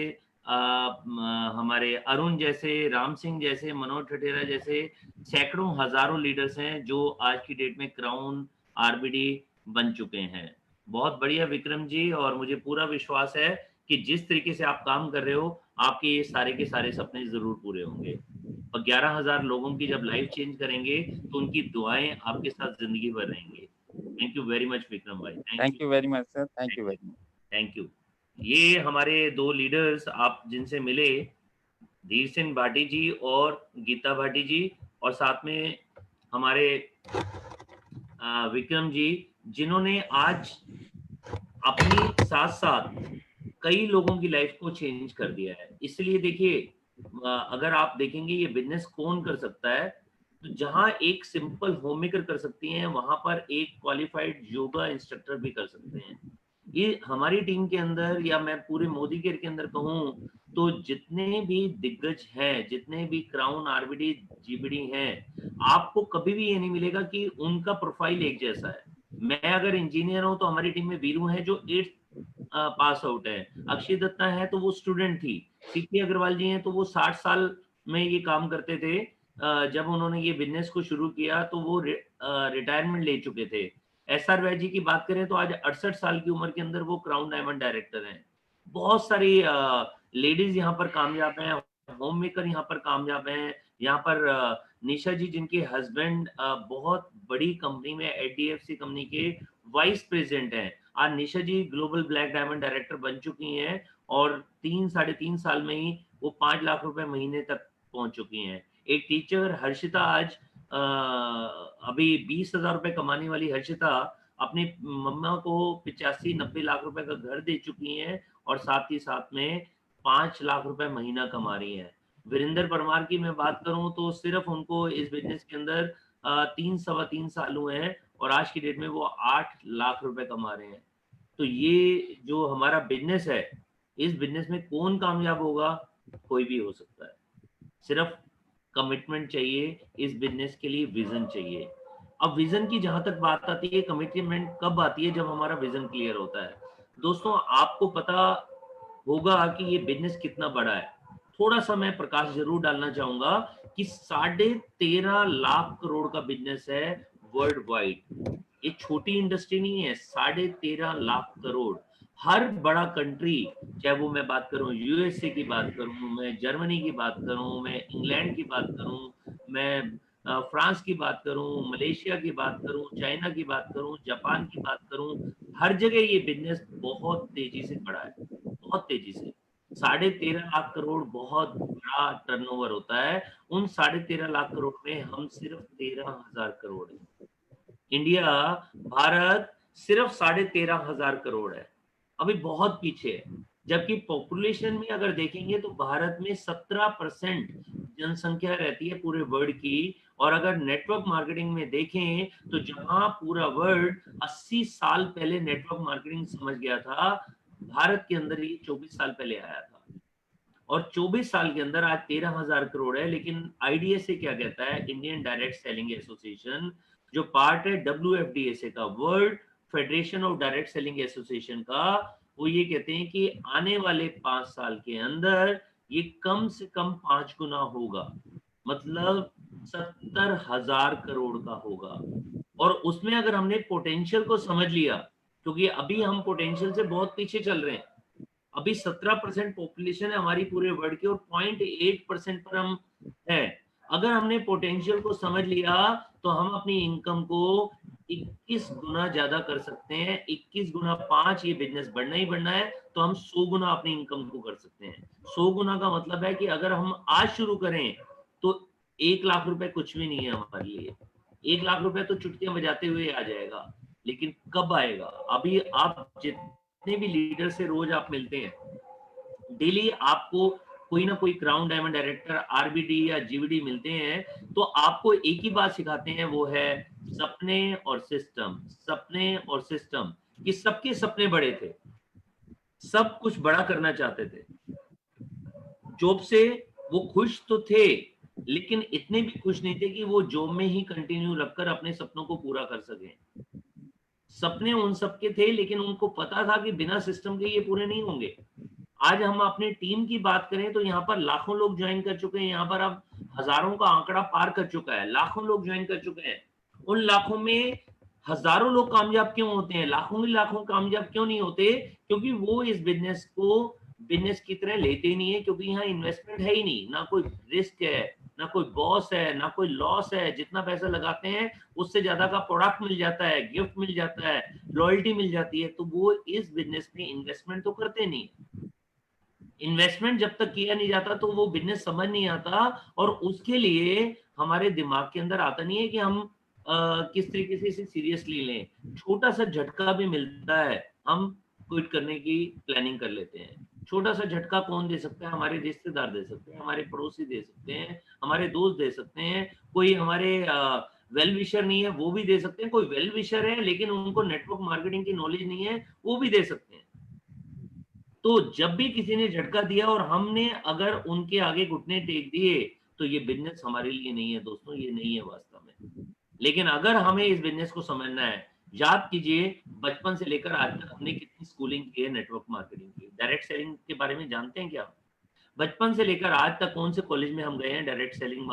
Speaker 1: हमारे अरुण जैसे, राम सिंह जैसे, मनोज ठटेरा जैसे सैकड़ों हजारों लीडर्स हैं जो आज की डेट में क्राउन आरबीडी बन चुके हैं। बहुत बढ़िया विक्रम जी, और मुझे पूरा विश्वास है कि जिस तरीके से आप काम कर रहे हो, आपके ये सारे के सारे सपने जरूर पूरे होंगे। और 11,000 लोगों की जब लाइफ चेंज करेंगे तो उनकी दुआएं आपके साथ जिंदगी भर रहेंगी। Thank you very much Vikram भाई।
Speaker 4: Thank you very much, sir. Thank you very much.
Speaker 1: Thank you. ये हमारे 2 लीडर्स आप जिनसे मिले, धीर सिंह भाटी जी और गीता भाटी जी, और साथ में हमारे विक्रम जी, जिन्होंने आज अपनी साथ-साथ कई लोगों की लाइफ को चेंज कर दिया है। इसलिए देखिए, अगर आप देखेंगे ये बिज़नेस कौन कर सकता है, तो जहाँ एक सिंपल होममेकर कर सकती हैं, वहाँ पर एक क्वालिफाइड योगा इंस्ट्रक्टर भी कर सकते हैं। ये हमारी टीम के अंदर, या मैं पूरे मोदी केयर के अंदर कहूँ, तो जितने भी दिग्गज हैं, जितने भी क्राउन, आरबीडी, जीबीडी हैं, आपको कभी भी ये नहीं मिलेगा कि उनका प्रोफाइल एक जैसा है। मैं अगर इंजीनियर हूँ तो हमारी टीम में वीरू हैं जो 8th पास आउट है, अक्षय दत्ता है तो वो स्टूडेंट थी, सीपी अग्रवाल जी हैं तो वो 60 साल में ये काम करते थे। जब उन्होंने ये बिजनेस को शुरू किया तो वो रिटायरमेंट ले चुके थे। एसआर वैद जी की बात करें तो आज 68 साल की उम्र के अंदर वो क्राउन डायमंड डायरेक्टर हैं। बहुत सारी लेडीज यहाँ पर कामयाब हैं, होम मेकर यहाँ पर कामयाब हैं। यहाँ पर निशा जी, जिनके हस्बैंड बहुत बड़ी कंपनी में, एचडीएफसी कंपनी के वाइस प्रेसिडेंट हैं। आज निशा जी ग्लोबल ब्लैक डायमंड डायरेक्टर बन चुकी हैं और 3-3.5 साल में ही वो 5 लाख रुपए महीने तक पहुंच चुकी हैं। एक टीचर हर्षिता आज अभी 20,000 रुपए कमाने वाली हर्षिता अपनी मम्मा को 85-90 लाख रुपए का घर दे चुकी हैं और साथ ही साथ में 5 लाख रुपए महीना कमा रही हैं। वीरेंद्र परमार की मैं बात करूं तो सिर्फ उनको इस बिजनेस के अंदर 3-3.25 साल हुए हैं और आज की डेट में वो 8 लाख रुपए कमा रहे हैं। तो ये जो हमारा बिजनेस है, इस बिजनेस में कौन कामयाब होगा? कोई भी हो सकता है। सिर्फ कमिटमेंट चाहिए, इस बिजनेस के लिए विजन चाहिए। अब विजन की जहां तक बात आती है, कमिटमेंट कब आती है? जब हमारा विजन क्लियर होता है। दोस्तों, आपको पता होगा कि ये बिजनेस कितना बड़ा है। थोड़ा सा मैं प्रकाश जरूर डालना चाहूंगा कि 13.5 लाख करोड़ का बिजनेस है वर्ल्ड वाइड। ये छोटी इंडस्ट्री नहीं है। 13.5 लाख करोड़। हर बड़ा कंट्री, चाहे वो मैं बात करूं यूएसए की बात करूं, मैं जर्मनी की बात करूं, मैं इंग्लैंड की बात करूं, मैं फ्रांस की बात करूं, मलेशिया की बात करूं, चाइना की बात करूं, जापान की बात करूं, हर जगह ये बिजनेस बहुत तेजी से बढ़ा है, बहुत तेजी से। 13.5 लाख करोड़ बहुत बड़ा टर्नओवर होता है। उन 13.5 लाख करोड़ में हम सिर्फ 13,000 करोड़ है। इंडिया, भारत सिर्फ 13,500 करोड़ है, अभी बहुत पीछे है। जबकि पॉपुलेशन में अगर देखेंगे तो भारत में 17% जनसंख्या रहती है पूरे वर्ल्ड की। और अगर नेटवर्क मार्केटिंग में देखें तो जहां पूरा वर्ल्ड 80 साल पहले नेटवर्क मार्केटिंग समझ गया था, भारत के अंदर ये 24 साल पहले आया था। और 24 साल के अंदर आज 13,000 करोड़ है। लेकिन आईडीएसए क्या कहता है, इंडियन डायरेक्ट सेलिंग एसोसिएशन, जो पार्ट है डब्ल्यूएफडीएसए का, world federation of direct selling association का, वो ये कहते हैं कि आने वाले 5 साल के अंदर ये कम से कम 5 गुना होगा, मतलब 70,000 करोड़ का होगा। और उसमें अगर हमने पोटेंशियल को समझ लिया, क्योंकि अभी हम पोटेंशियल से बहुत पीछे चल रहे हैं। अभी 17% पॉपुलेशन है हमारी पूरे वर्ल्ड की और 0.8% पर हम हैं। अगर हमने पोटेंशियल को समझ लिया तो हम अपनी इनकम को 21 गुना ज्यादा कर सकते हैं। 21 गुना 5, ये बिजनेस बढ़ना ही बढ़ना है, तो हम 100 गुना अपनी इनकम को कर सकते हैं। 100 गुना का मतलब है कि अगर हम आज शुरू करें तो 1 लाख रुपए कुछ भी नहीं है हमारे लिए। 1 लाख रुपए तो चुटकियां बजाते हुए आ जाएगा, लेकिन कब आएगा? अभी आप जितने भी लीडर से रोज आप मिलते हैं, डेली आपको कोई ना कोई क्राउन डायमंड डायरेक्टर, आरबीडी या जीवीडी मिलते हैं, तो आपको एक ही बात सिखाते हैं, वो है सपने और सिस्टम। सपने और सिस्टम, कि सबके सपने बड़े थे, सब कुछ बड़ा करना चाहते थे। जॉब से वो खुश तो थे, लेकिन इतने भी खुश नहीं थे कि वो जॉब में ही कंटिन्यू रखकर अपने सपनों को पूरा कर सकें। सपने उन सबके थे, लेकिन उनको पता था कि बिना सिस्टम के ये पूरे नहीं होंगे। आज हम अपनी टीम की बात करें तो यहाँ पर लाखों लोग ज्वाइन कर चुके हैं। यहाँ पर अब हजारों का आंकड़ा पार कर चुका है, लाखों लोग ज्वाइन कर चुके हैं। उन लाखों में हजारों लोग कामयाब क्यों होते हैं, लाखों के लाखों कामयाब क्यों नहीं होते? क्योंकि वो इस बिजनेस को बिजनेस की तरह लेते नहीं है, क्योंकि यहाँ इन्वेस्टमेंट है ही नहीं, ना कोई रिस्क है, ना कोई बॉस है, ना कोई लॉस है। जितना पैसा लगाते हैं उससे ज्यादा का प्रोडक्ट मिल जाता है, गिफ्ट मिल जाता है, लॉयल्टी मिल जाती है। तो वो इस बिजनेस में इन्वेस्टमेंट तो करते नहीं। इन्वेस्टमेंट जब तक किया नहीं जाता तो वो बिजनेस समझ नहीं आता, और उसके लिए हमारे दिमाग के अंदर आता नहीं है कि हम किस तरीके से इसे सीरियसली लें। छोटा सा झटका भी मिलता है, हम क्विट करने की प्लानिंग कर लेते हैं। छोटा सा झटका कौन दे सकता है? हमारे रिश्तेदार दे सकते हैं, हमारे पड़ोसी दे सकते हैं, हमारे दोस्त दे सकते हैं, कोई हमारे वेल विशर नहीं है वो भी दे सकते हैं, कोई वेल विशर है लेकिन उनको नेटवर्क मार्केटिंग की नॉलेज नहीं है वो भी दे सकते हैं। तो जब भी किसी ने झटका दिया और हमने अगर उनके आगे घुटने टेक दिए तो ये बिजनेस हमारे लिए नहीं है दोस्तों, ये नहीं है वास्तव में। लेकिन अगर हमें इस बिजनेस को समझना है, याद कीजिए बचपन से लेकर आज तक हमने कितनी स्कूलिंग की है नेटवर्क मार्केटिंग की। डायरेक्ट सेलिंग के बारे में जानते हैं क्या? बचपन से लेकर आज तक कौन से कॉलेज में हम गए हैं डायरेक्ट सेलिंग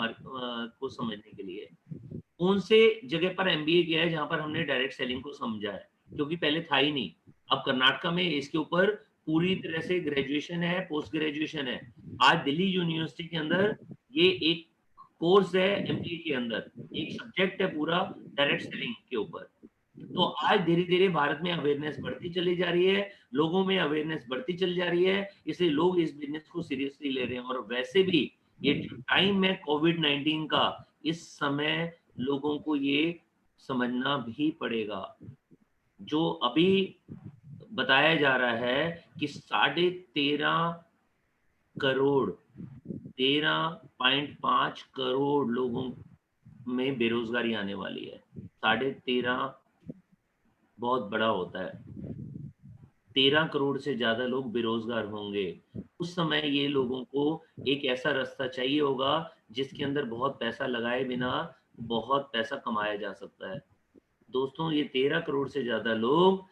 Speaker 1: को समझने के लिए? कौन से जगह पर एमबीए किया है जहां पर हमने डायरेक्ट सेलिंग को समझा है? क्योंकि पहले था ही नहीं। अब कर्नाटका में इसके ऊपर पूरी तरह से ग्रेजुएशन है, पोस्ट ग्रेजुएशन है। आज दिल्ली यूनिवर्सिटी के अंदर ये एक कोर्स है, एमबीए के अंदर एक सब्जेक्ट है पूरा डायरेक्ट सेलिंग के ऊपर। तो आज धीरे धीरे भारत में अवेयरनेस बढ़ती चली जा रही है, लोगों में अवेयरनेस बढ़ती चली जा रही है, इसलिए लोग इस बिजनेस को सीरियसली ले रहे हैं। और वैसे भी ये टाइम है कोविड-19 का, इस समय लोगों को ये समझना भी पड़ेगा। जो अभी बताया जा रहा है कि 13.5 करोड़ 13.5 करोड़ लोगों में बेरोजगारी आने वाली है। 13.5 बहुत बड़ा होता है। 13 करोड़ से ज्यादा लोग बेरोजगार होंगे। उस समय ये लोगों को एक ऐसा रास्ता चाहिए होगा जिसके अंदर बहुत पैसा लगाए बिना बहुत पैसा कमाया जा सकता है। दोस्तों ये 13 करोड़ से ज्यादा लोग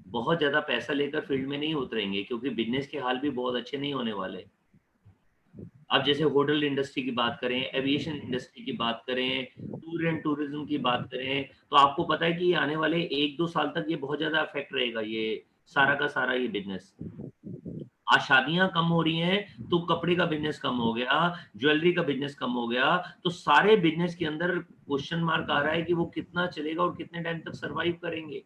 Speaker 1: बहुत ज्यादा पैसा लेकर फील्ड में नहीं उतरेंगे, क्योंकि बिजनेस के हाल भी बहुत अच्छे नहीं होने वाले। अब जैसे होटल इंडस्ट्री की बात करें, एविएशन इंडस्ट्री की बात करें, टूर एंड टूरिज्म की बात करें, तो आपको पता है कि आने वाले 1-2 साल तक ये बहुत ज्यादा अफेक्ट रहेगा, ये सारा का सारा ये बिजनेस। आज शादियां कम हो रही हैं तो कपड़े का बिजनेस कम हो गया, ज्वेलरी का बिजनेस कम हो गया, तो सारे बिजनेस के अंदर क्वेश्चन मार्क आ रहा है कि वो कितना चलेगा और कितने टाइम तक सरवाइव करेंगे।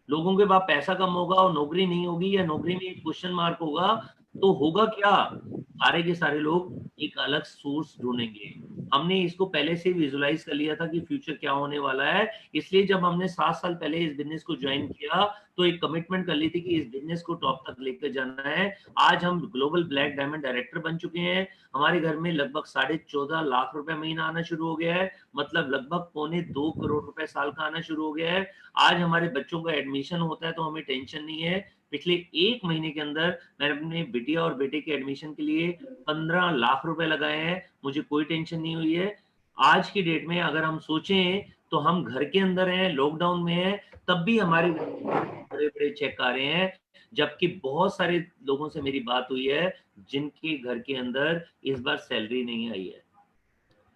Speaker 1: लोगों के पास पैसा कम होगा और नौकरी नहीं होगी, या नौकरी में एक क्वेश्चन मार्क होगा, तो होगा क्या? सारे के सारे लोग एक अलग सोर्स ढूंढेंगे। हमने इसको पहले से विजुलाइज कर लिया था कि फ्यूचर क्या होने वाला है, इसलिए जब हमने 7 साल पहले इस बिजनेस को ज्वाइन किया तो एक कमिटमेंट कर ली थी कि इस बिजनेस को टॉप तक लेकर जाना है। आज हम ग्लोबल ब्लैक डायमंड डायरेक्टर बन चुके हैं। हमारे घर में लगभग 14.5 लाख रुपए महीना आना शुरू हो गया है, मतलब लगभग 2.25 करोड़ रुपए साल का आना शुरू हो गया है। आज हमारे बच्चों का एडमिशन होता है तो हमें टेंशन नहीं है। पिछले 1 महीने के अंदर मैंने अपने बिटिया और बेटे के एडमिशन के लिए 15 लाख रुपए लगाए हैं, मुझे कोई टेंशन नहीं हुई है। आज की डेट में अगर हम सोचें तो हम घर के अंदर हैं, लॉकडाउन में हैं, तब भी हमारे बड़े बड़े चेक आ रहे हैं। जबकि बहुत सारे लोगों से मेरी बात हुई है जिनके घर के अंदर इस बार सैलरी नहीं आई है।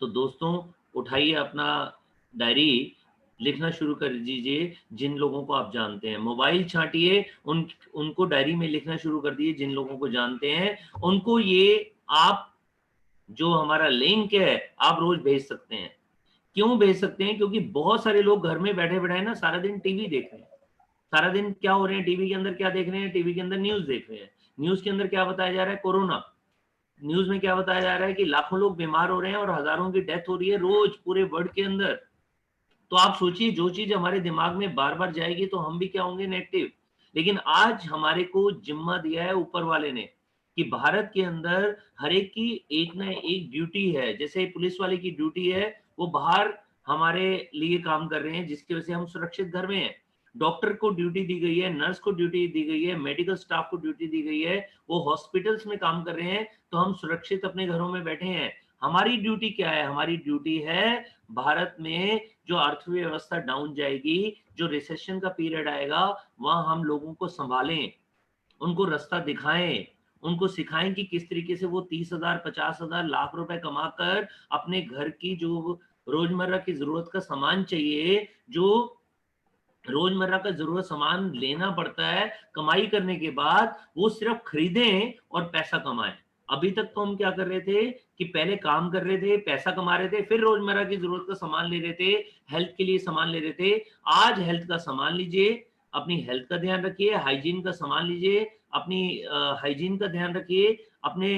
Speaker 1: तो दोस्तों उठाइए अपना डायरी, लिखना शुरू कर दीजिए जिन लोगों को आप जानते हैं। मोबाइल छांटिए, उनको डायरी में लिखना शुरू कर दीजिए जिन लोगों को जानते हैं। उनको ये आप जो हमारा लिंक है आप रोज भेज सकते हैं। क्यों भेज सकते हैं? क्योंकि बहुत सारे लोग घर में बैठे बैठे ना सारा दिन टीवी देख रहे हैं। सारा दिन क्या हो रहे हैं टीवी के अंदर, क्या देख रहे हैं? टीवी के अंदर न्यूज देख रहे हैं। न्यूज के अंदर क्या बताया जा रहा है? कोरोना। न्यूज में क्या बताया जा रहा है कि लाखों लोग बीमार हो रहे हैं और हजारों की डेथ हो रही है रोज पूरे वर्ल्ड के अंदर। तो आप सोचिए जो चीज हमारे दिमाग में बार बार जाएगी तो हम भी क्या होंगे? नेगेटिव। लेकिन आज हमारे को जिम्मा दिया है ऊपर वाले ने कि भारत के अंदर हर एक की एक ना एक ड्यूटी है। जैसे पुलिस वाले की ड्यूटी है, वो बाहर हमारे लिए काम कर रहे हैं जिसकी वजह से हम सुरक्षित घर में हैं। डॉक्टर को ड्यूटी दी गई है, नर्स को ड्यूटी दी गई है, मेडिकल स्टाफ को ड्यूटी दी गई है, वो हॉस्पिटल्स में काम कर रहे हैं, तो हम सुरक्षित अपने घरों में बैठे हैं। हमारी ड्यूटी क्या है? हमारी ड्यूटी है भारत में जो अर्थव्यवस्था डाउन जाएगी, जो रिसेशन का पीरियड आएगा, वहां हम लोगों को संभालें, उनको रास्ता दिखाएं, उनको सिखाएं कि किस तरीके से वो 30,000, 50,000, लाख रुपए कमाकर अपने घर की जो रोजमर्रा की जरूरत का सामान चाहिए, जो रोजमर्रा का जरूरत सामान लेना पड़ता है कमाई करने के बाद, वो सिर्फ खरीदें और पैसा कमाएं। अभी तक तो हम क्या कर रहे थे कि पहले काम कर रहे थे, पैसा कमा रहे थे, फिर रोजमर्रा की जरूरत का सामान ले रहे थे, हेल्थ के लिए सामान ले रहे थे। आज हेल्थ का सामान लीजिए, अपनी हेल्थ का ध्यान रखिए, हाइजीन का सामान लीजिए, अपनी हाइजीन का ध्यान रखिए, अपने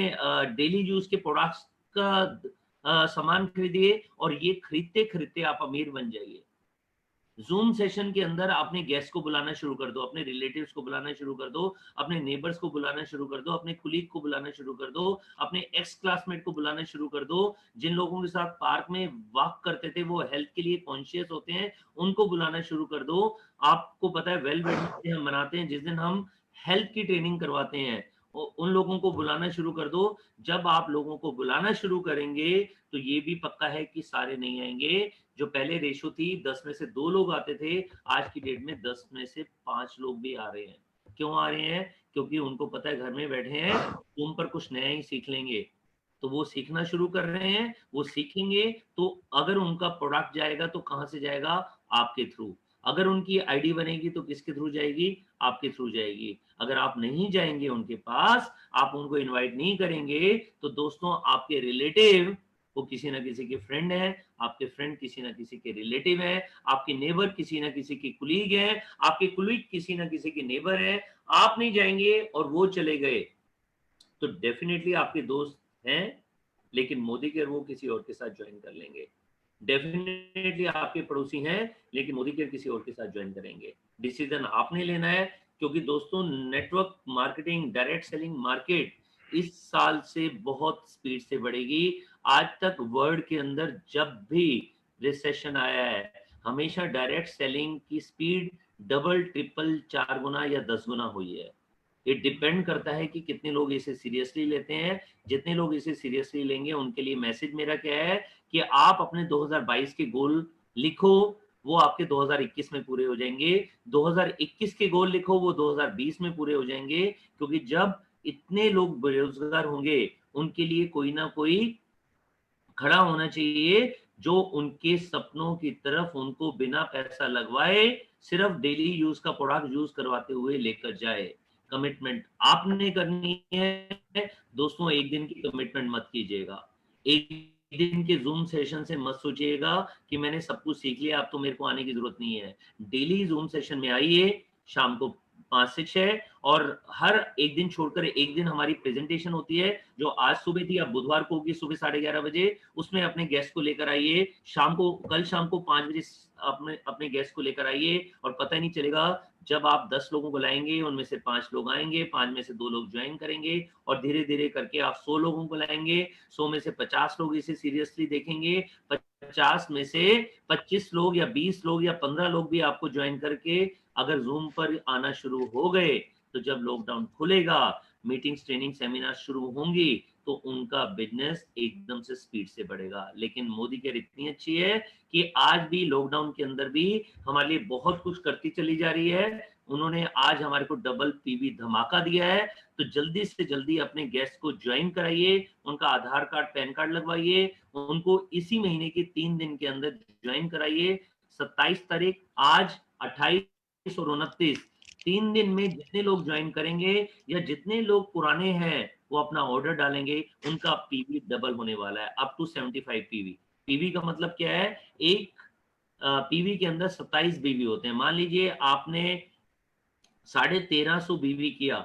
Speaker 1: डेली यूज के प्रोडक्ट्स का सामान खरीदिए, और ये खरीदते खरीदते आप अमीर बन जाइए। जूम सेशन के अंदर अपने गेस्ट को बुलाना शुरू कर दो, अपने रिलेटिव्स को बुलाना शुरू कर दो, अपने नेबर्स को बुलाना शुरू कर दो, अपने कुलीग को बुलाना शुरू कर दो, अपने एक्स क्लासमेट को बुलाना शुरू कर दो, जिन लोगों के साथ पार्क में वॉक करते थे, वो हेल्थ के लिए कॉन्शियस होते हैं, उनको बुलाना शुरू कर दो। आपको पता है वेल वेडनेस डे हम मनाते हैं जिस दिन हम हेल्थ की ट्रेनिंग करवाते हैं, उन लोगों को बुलाना शुरू कर दो। जब आप लोगों को बुलाना शुरू करेंगे तो ये भी पक्का है कि सारे नहीं आएंगे। जो पहले रेशो थी 10 में से 2 लोग आते थे, आज की डेट में 10 में से 5 लोग भी आ रहे हैं। क्यों आ रहे हैं? क्योंकि उनको पता है घर में बैठे हैं, तुम पर कुछ नया ही सीख लेंगे, तो वो सीखना शुरू कर रहे हैं। वो सीखेंगे तो अगर उनका प्रोडक्ट जाएगा तो कहां से जाएगा? आपके थ्रू। अगर उनकी आईडी बनेगी तो किसके थ्रू जाएगी? आपके थ्रू जाएगी। अगर आप नहीं जाएंगे उनके पास, आप उनको इनवाइट नहीं करेंगे, तो दोस्तों आपके रिलेटिव वो किसी ना किसी के फ्रेंड है, आपके फ्रेंड किसी ना किसी के रिलेटिव है, आपके नेबर किसी ना किसी के कुलीग है, आपके कुलीग किसी ना किसी के नेबर है। आप नहीं जाएंगे और वो चले गए तो डेफिनेटली आपके दोस्त हैं, लेकिन मोदी केयर वो किसी और के साथ ज्वाइन कर लेंगे। डेफिनेटली आपके पड़ोसी हैं, लेकिन मोदी केयर किसी और के साथ ज्वाइन करेंगे। डिसीजन आपने लेना है, क्योंकि दोस्तों network marketing, direct selling market इस साल से बहुत स्पीड से बढ़ेगी। आज तक वर्ल्ड के अंदर जब भी रिसेशन आया है, हमेशा डायरेक्ट सेलिंग की स्पीड डबल, ट्रिपल, 4 गुना या 10 गुना हुई है। ये डिपेंड करता है कि कितने लोग इसे सीरियसली लेते हैं। जितने लोग इसे सीरियसली लेंगे उनके लिए मैसेज मेरा क्या है कि आप अपने 2022 के गोल लिखो, वो आपके 2021 में पूरे हो जाएंगे। 2021 के गोल लिखो, वो 2020 में पूरे हो जाएंगे। क्योंकि जब इतने लोग बेरोजगार होंगे, उनके लिए कोई ना कोई खड़ा होना चाहिए जो उनके सपनों की तरफ उनको बिना पैसा लगवाए सिर्फ डेली यूज का प्रोडक्ट यूज करवाते हुए लेकर जाए। कमिटमेंट आपने करनी है दोस्तों। एक दिन की कमिटमेंट मत कीजिएगा। एक दिन के जूम सेशन से मत सोचिएगा कि मैंने सब कुछ सीख लिया, अब तो मेरे को आने की जरूरत नहीं है। डेली जूम सेशन में आइए, शाम को 5 से 6, और हर एक दिन छोड़कर एक दिन हमारी प्रेजेंटेशन होती है, जो आज सुबह थी, अब बुधवार को होगी सुबह 11:30 बजे। उसमें अपने गेस्ट को लेकर आइए। शाम को, कल शाम को 5 बजे अपने गेस्ट को लेकर आइए, और पता ही नहीं चलेगा जब आप 10 लोगों को लाएंगे, उनमें से 5 लोग आएंगे, 5 में से 2 लोग ज्वाइन करेंगे, और धीरे धीरे करके आप 100 लोगों को लाएंगे। 100 में से 50 लोग इसे सीरियसली देखेंगे, 50 में से 25 लोग या 20 लोग या 15 लोग भी आपको ज्वाइन करके अगर जूम पर आना शुरू हो गए, तो जब लॉकडाउन खुलेगा, मीटिंग्स, ट्रेनिंग, सेमिनार शुरू होंगी, तो उनका बिजनेस एकदम से स्पीड से बढ़ेगा। लेकिन मोदी केयर इतनी अच्छी है कि आज भी लॉकडाउन के अंदर भी हमारे लिए बहुत कुछ करती चली जा रही है। उन्होंने आज हमारे को डबल पीवी धमाका दिया है। तो जल्दी से जल्दी अपने गेस्ट को ज्वाइन कराइए, उनका आधार कार्ड, पैन कार्ड लगवाइए, उनको इसी महीने के 3 दिन के अंदर ज्वाइन कराइए। 27 तारीख, आज 28 और 29, 3 दिन में जितने लोग ज्वाइन करेंगे या जितने लोग पुराने हैं वो अपना ऑर्डर डालेंगे, उनका पीवी डबल होने वाला है, अप टू 75 पीवी। पीवी का मतलब क्या है? एक पीवी के अंदर 27 बीवी होते हैं। मान लीजिए आपने 1350 बीवी किया,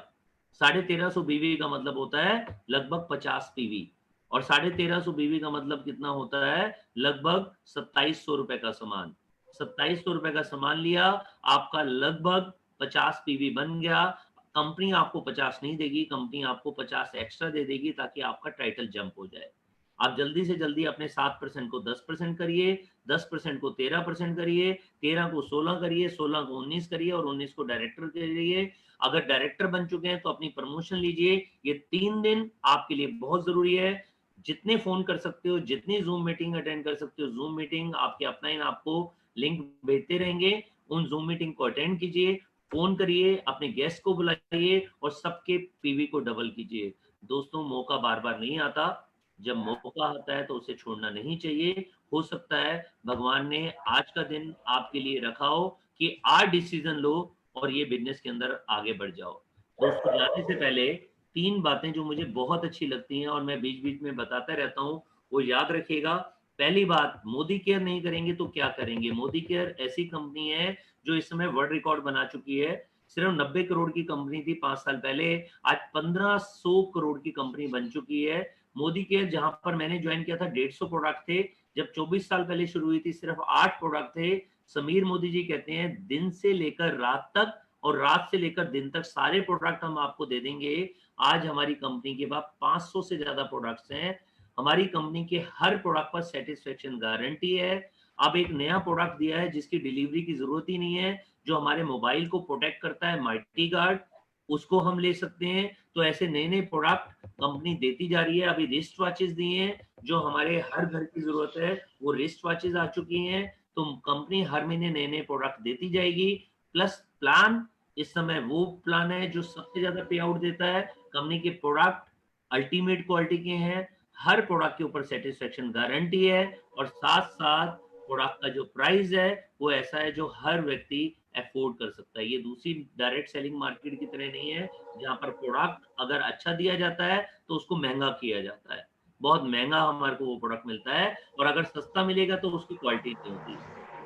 Speaker 1: 1350 बीवी का मतलब होता है लगभग 50 पीवी, और 1350 बीवी का मतलब कितना होता है? लगभग 2700 रुपए का सामान। 2700 रुपए का सामान लिया, आपका लगभग 50 पीवी बन गया। कंपनी आपको 50 नहीं देगी, कंपनी आपको 50 एक्स्ट्रा दे देगी ताकि आपका टाइटल जंप हो जाए। आप जल्दी से जल्दी अपने 7% को 10% करिए, 10% को 13% करिए, 13 को 16 करिए, 16 को 19 करिए, और 19 को डायरेक्टर करिए। अगर डायरेक्टर बन चुके हैं तो अपनी प्रमोशन लीजिए। ये 3 दिन आपके लिए बहुत जरूरी है। जितने फोन कर सकते हो, जितनी जूम मीटिंग अटेंड कर सकते हो, जूम मीटिंग आपके अपना इन आपको लिंक भेजते रहेंगे, उन जूम मीटिंग को अटेंड कीजिए, फोन करिए, अपने गेस्ट को बुलाइए, और सबके पीवी को डबल कीजिए। दोस्तों, मौका बार बार नहीं आता, जब मौका आता है तो उसे छोड़ना नहीं चाहिए। हो सकता है भगवान ने आज का दिन आपके लिए रखा हो कि आज डिसीजन लो और ये बिजनेस के अंदर आगे बढ़ जाओ। दोस्तों, जाने से पहले 3 बातें जो मुझे बहुत अच्छी लगती हैं और मैं बीच-बीच में बताता रहता हूँ, वो याद रखिएगा। पहली बात, मोदी केयर नहीं करेंगे तो क्या करेंगे? मोदी केयर ऐसी कंपनी है जो इस समय वर्ल्ड रिकॉर्ड बना चुकी है। सिर्फ 90 करोड़ की कंपनी थी 5 साल पहले, आज 1500 करोड़ की कंपनी बन चुकी है। मोदी केयर जहाँ पर मैंने ज्वाइन किया था 150 प्रोडक्ट थे, जब 24 साल पहले शुरू हुई थी सिर्फ 8 प्रोडक्ट थे। समीर मोदी जी कहते हैं दिन से लेकर रात तक और रात से लेकर दिन तक सारे प्रोडक्ट हम आपको दे देंगे। आज हमारी कंपनी के पास 500 से ज्यादा प्रोडक्ट्स हैं। हमारी कंपनी के हर प्रोडक्ट पर सेटिस्फेक्शन गारंटी है। अब एक नया प्रोडक्ट दिया है जिसकी डिलीवरी की जरूरत ही नहीं है, जो हमारे मोबाइल को प्रोटेक्ट करता है, माइटी गार्ड, उसको हम ले सकते हैं। तो ऐसे नए नए प्रोडक्ट कंपनी देती जा रही है। अभी रिस्ट वॉचेस दिए हैं जो हमारे हर घर की जरूरत है, वो रिस्ट वॉचेस आ चुकी हैं। तो कंपनी हर महीने नए नए प्रोडक्ट देती जाएगी। प्लस प्लान इस समय वो प्लान है जो सबसे ज्यादा पे आउट देता है। कंपनी के प्रोडक्ट अल्टीमेट क्वालिटी के हैं, हर प्रोडक्ट के ऊपर सेटिस्फेक्शन गारंटी है और साथ साथ प्रोडक्ट का जो प्राइस है वो ऐसा है जो हर व्यक्ति अफोर्ड कर सकता है। ये दूसरी डायरेक्ट सेलिंग मार्केट की तरह नहीं है जहां पर प्रोडक्ट अगर अच्छा दिया जाता है तो उसको महंगा किया जाता है। बहुत महंगा हमारे को वो प्रोडक्ट मिलता है और अगर सस्ता मिलेगा तो उसकी क्वालिटी नहीं होती।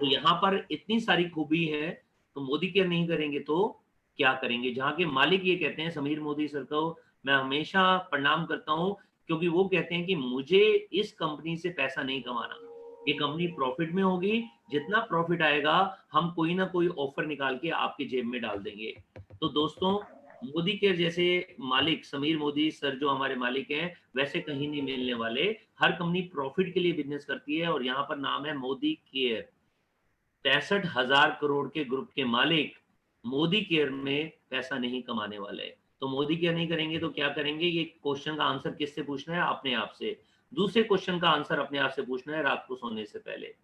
Speaker 1: तो यहाँ पर इतनी सारी खूबी है, तो मोदी केयर नहीं करेंगे तो क्या करेंगे? जहाँ के मालिक ये कहते हैं, समीर मोदी सर को मैं हमेशा प्रणाम करता हूँ, क्योंकि वो कहते हैं कि मुझे इस कंपनी से पैसा नहीं कमाना, ये कंपनी प्रॉफिट में होगी, जितना प्रॉफिट आएगा हम कोई ना कोई ऑफर निकाल के आपकी जेब में डाल देंगे। तो दोस्तों, मोदी केयर जैसे मालिक समीर मोदी सर जो हमारे मालिक हैं, वैसे कहीं नहीं मिलने वाले। हर कंपनी प्रॉफिट के लिए बिजनेस करती है और यहाँ पर नाम है मोदी केयर। 65,000 करोड़ के ग्रुप के मालिक मोदी केयर में पैसा नहीं कमाने वाले। तो मोदी केयर नहीं करेंगे तो क्या करेंगे? ये क्वेश्चन का आंसर किससे पूछना है? अपने आप से। दूसरे क्वेश्चन का आंसर अपने आप से पूछना है रात को सोने से पहले।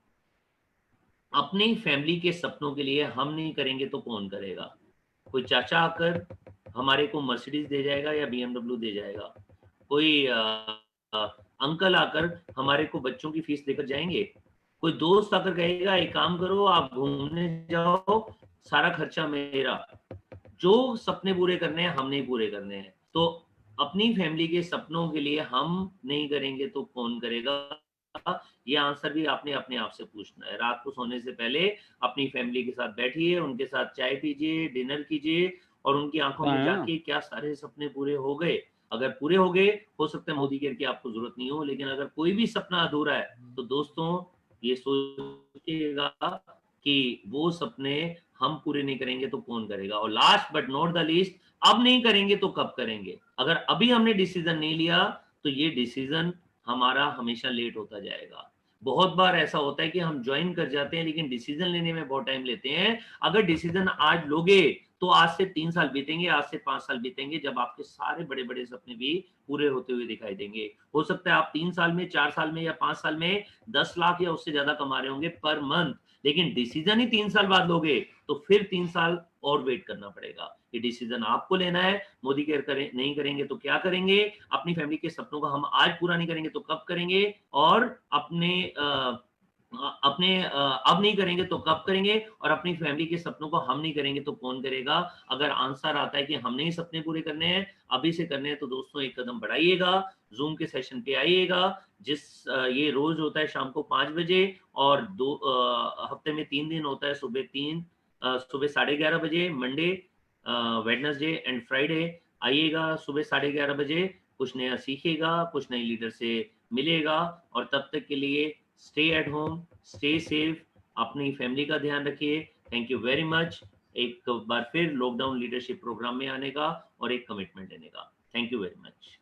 Speaker 1: अपनी फैमिली के सपनों के लिए हम नहीं करेंगे तो कौन करेगा? कोई चाचा आकर हमारे को मर्सिडीज दे जाएगा या BMW दे जाएगा? कोई अंकल आकर हमारे को बच्चों की फीस देकर जाएंगे? कोई दोस्त आकर कहेगा एक काम करो आप घूमने जाओ, सारा खर्चा मेरा? जो सपने पूरे करने हैं हम नहीं पूरे करने हैं। तो अपनी फैमिली के सपनों के लिए हम नहीं करेंगे तो कौन करेगा? ये आंसर भी आपने अपने आप से पूछना है। रात को सोने से पहले अपनी फैमिली के साथ बैठिए, उनके साथ चाय पीजिए, डिनर कीजिए और उनकी आंखों में जाके क्या सारे सपने पूरे हो गए? अगर पूरे हो गए, हो सकता है मोदी केयर की आपको जरूरत नहीं हो, लेकिन अगर कोई भी सपना अधूरा है तो दोस्तों ये सोचिएगा कि वो सपने हम पूरे नहीं करेंगे तो कौन करेगा? और last but not the least, अब नहीं करेंगे तो कब करेंगे? अगर अभी हमने डिसीजन नहीं लिया तो ये डिसीजन हमारा हमेशा लेट होता जाएगा। बहुत बार ऐसा होता है कि हम ज्वाइन कर जाते हैं लेकिन डिसीजन लेने में बहुत टाइम लेते हैं। अगर डिसीजन आज लोगे तो आज से 3 साल बीतेंगे, आज से 5 साल बीतेंगे, जब आपके सारे बड़े-बड़े सपने भी पूरे होते हुए दिखाई देंगे। हो सकता है आप 3 साल में, 4 साल में या 5 साल में 10 लाख या उससे ज्यादा कमा रहे होंगे पर मंथ, लेकिन डिसीजन ही 3 साल बाद लोगे तो फिर 3 साल और वेट करना पड़ेगा। ये डिसीजन आपको लेना है। मोदी केयर करें नहीं करेंगे तो क्या करेंगे? अपनी फैमिली के सपनों को हम आज पूरा नहीं करेंगे तो कब करेंगे? और अब नहीं करेंगे तो कब करेंगे? और अपनी फैमिली के सपनों को हम नहीं करेंगे तो कौन करेगा? अगर आंसर आता है कि हमने ही सपने पूरे करने हैं, अभी से करने हैं, तो दोस्तों एक कदम बढ़ाइएगा, जूम के सेशन पे आइएगा। ये रोज होता है शाम को 5 बजे और हफ्ते में 3 दिन होता है, सुबह 11:30 बजे, मंडे, वेडनेसडे एंड फ्राइडे। आइएगा सुबह 11:30 बजे, कुछ नया सीखिएगा, कुछ नई लीडर से मिलेगा और तब तक के लिए stay at home, stay safe, अपनी फैमिली का ध्यान रखिए। थैंक यू वेरी मच एक बार फिर लॉकडाउन लीडरशिप प्रोग्राम में आने का और एक कमिटमेंट लेने का। Thank you very much.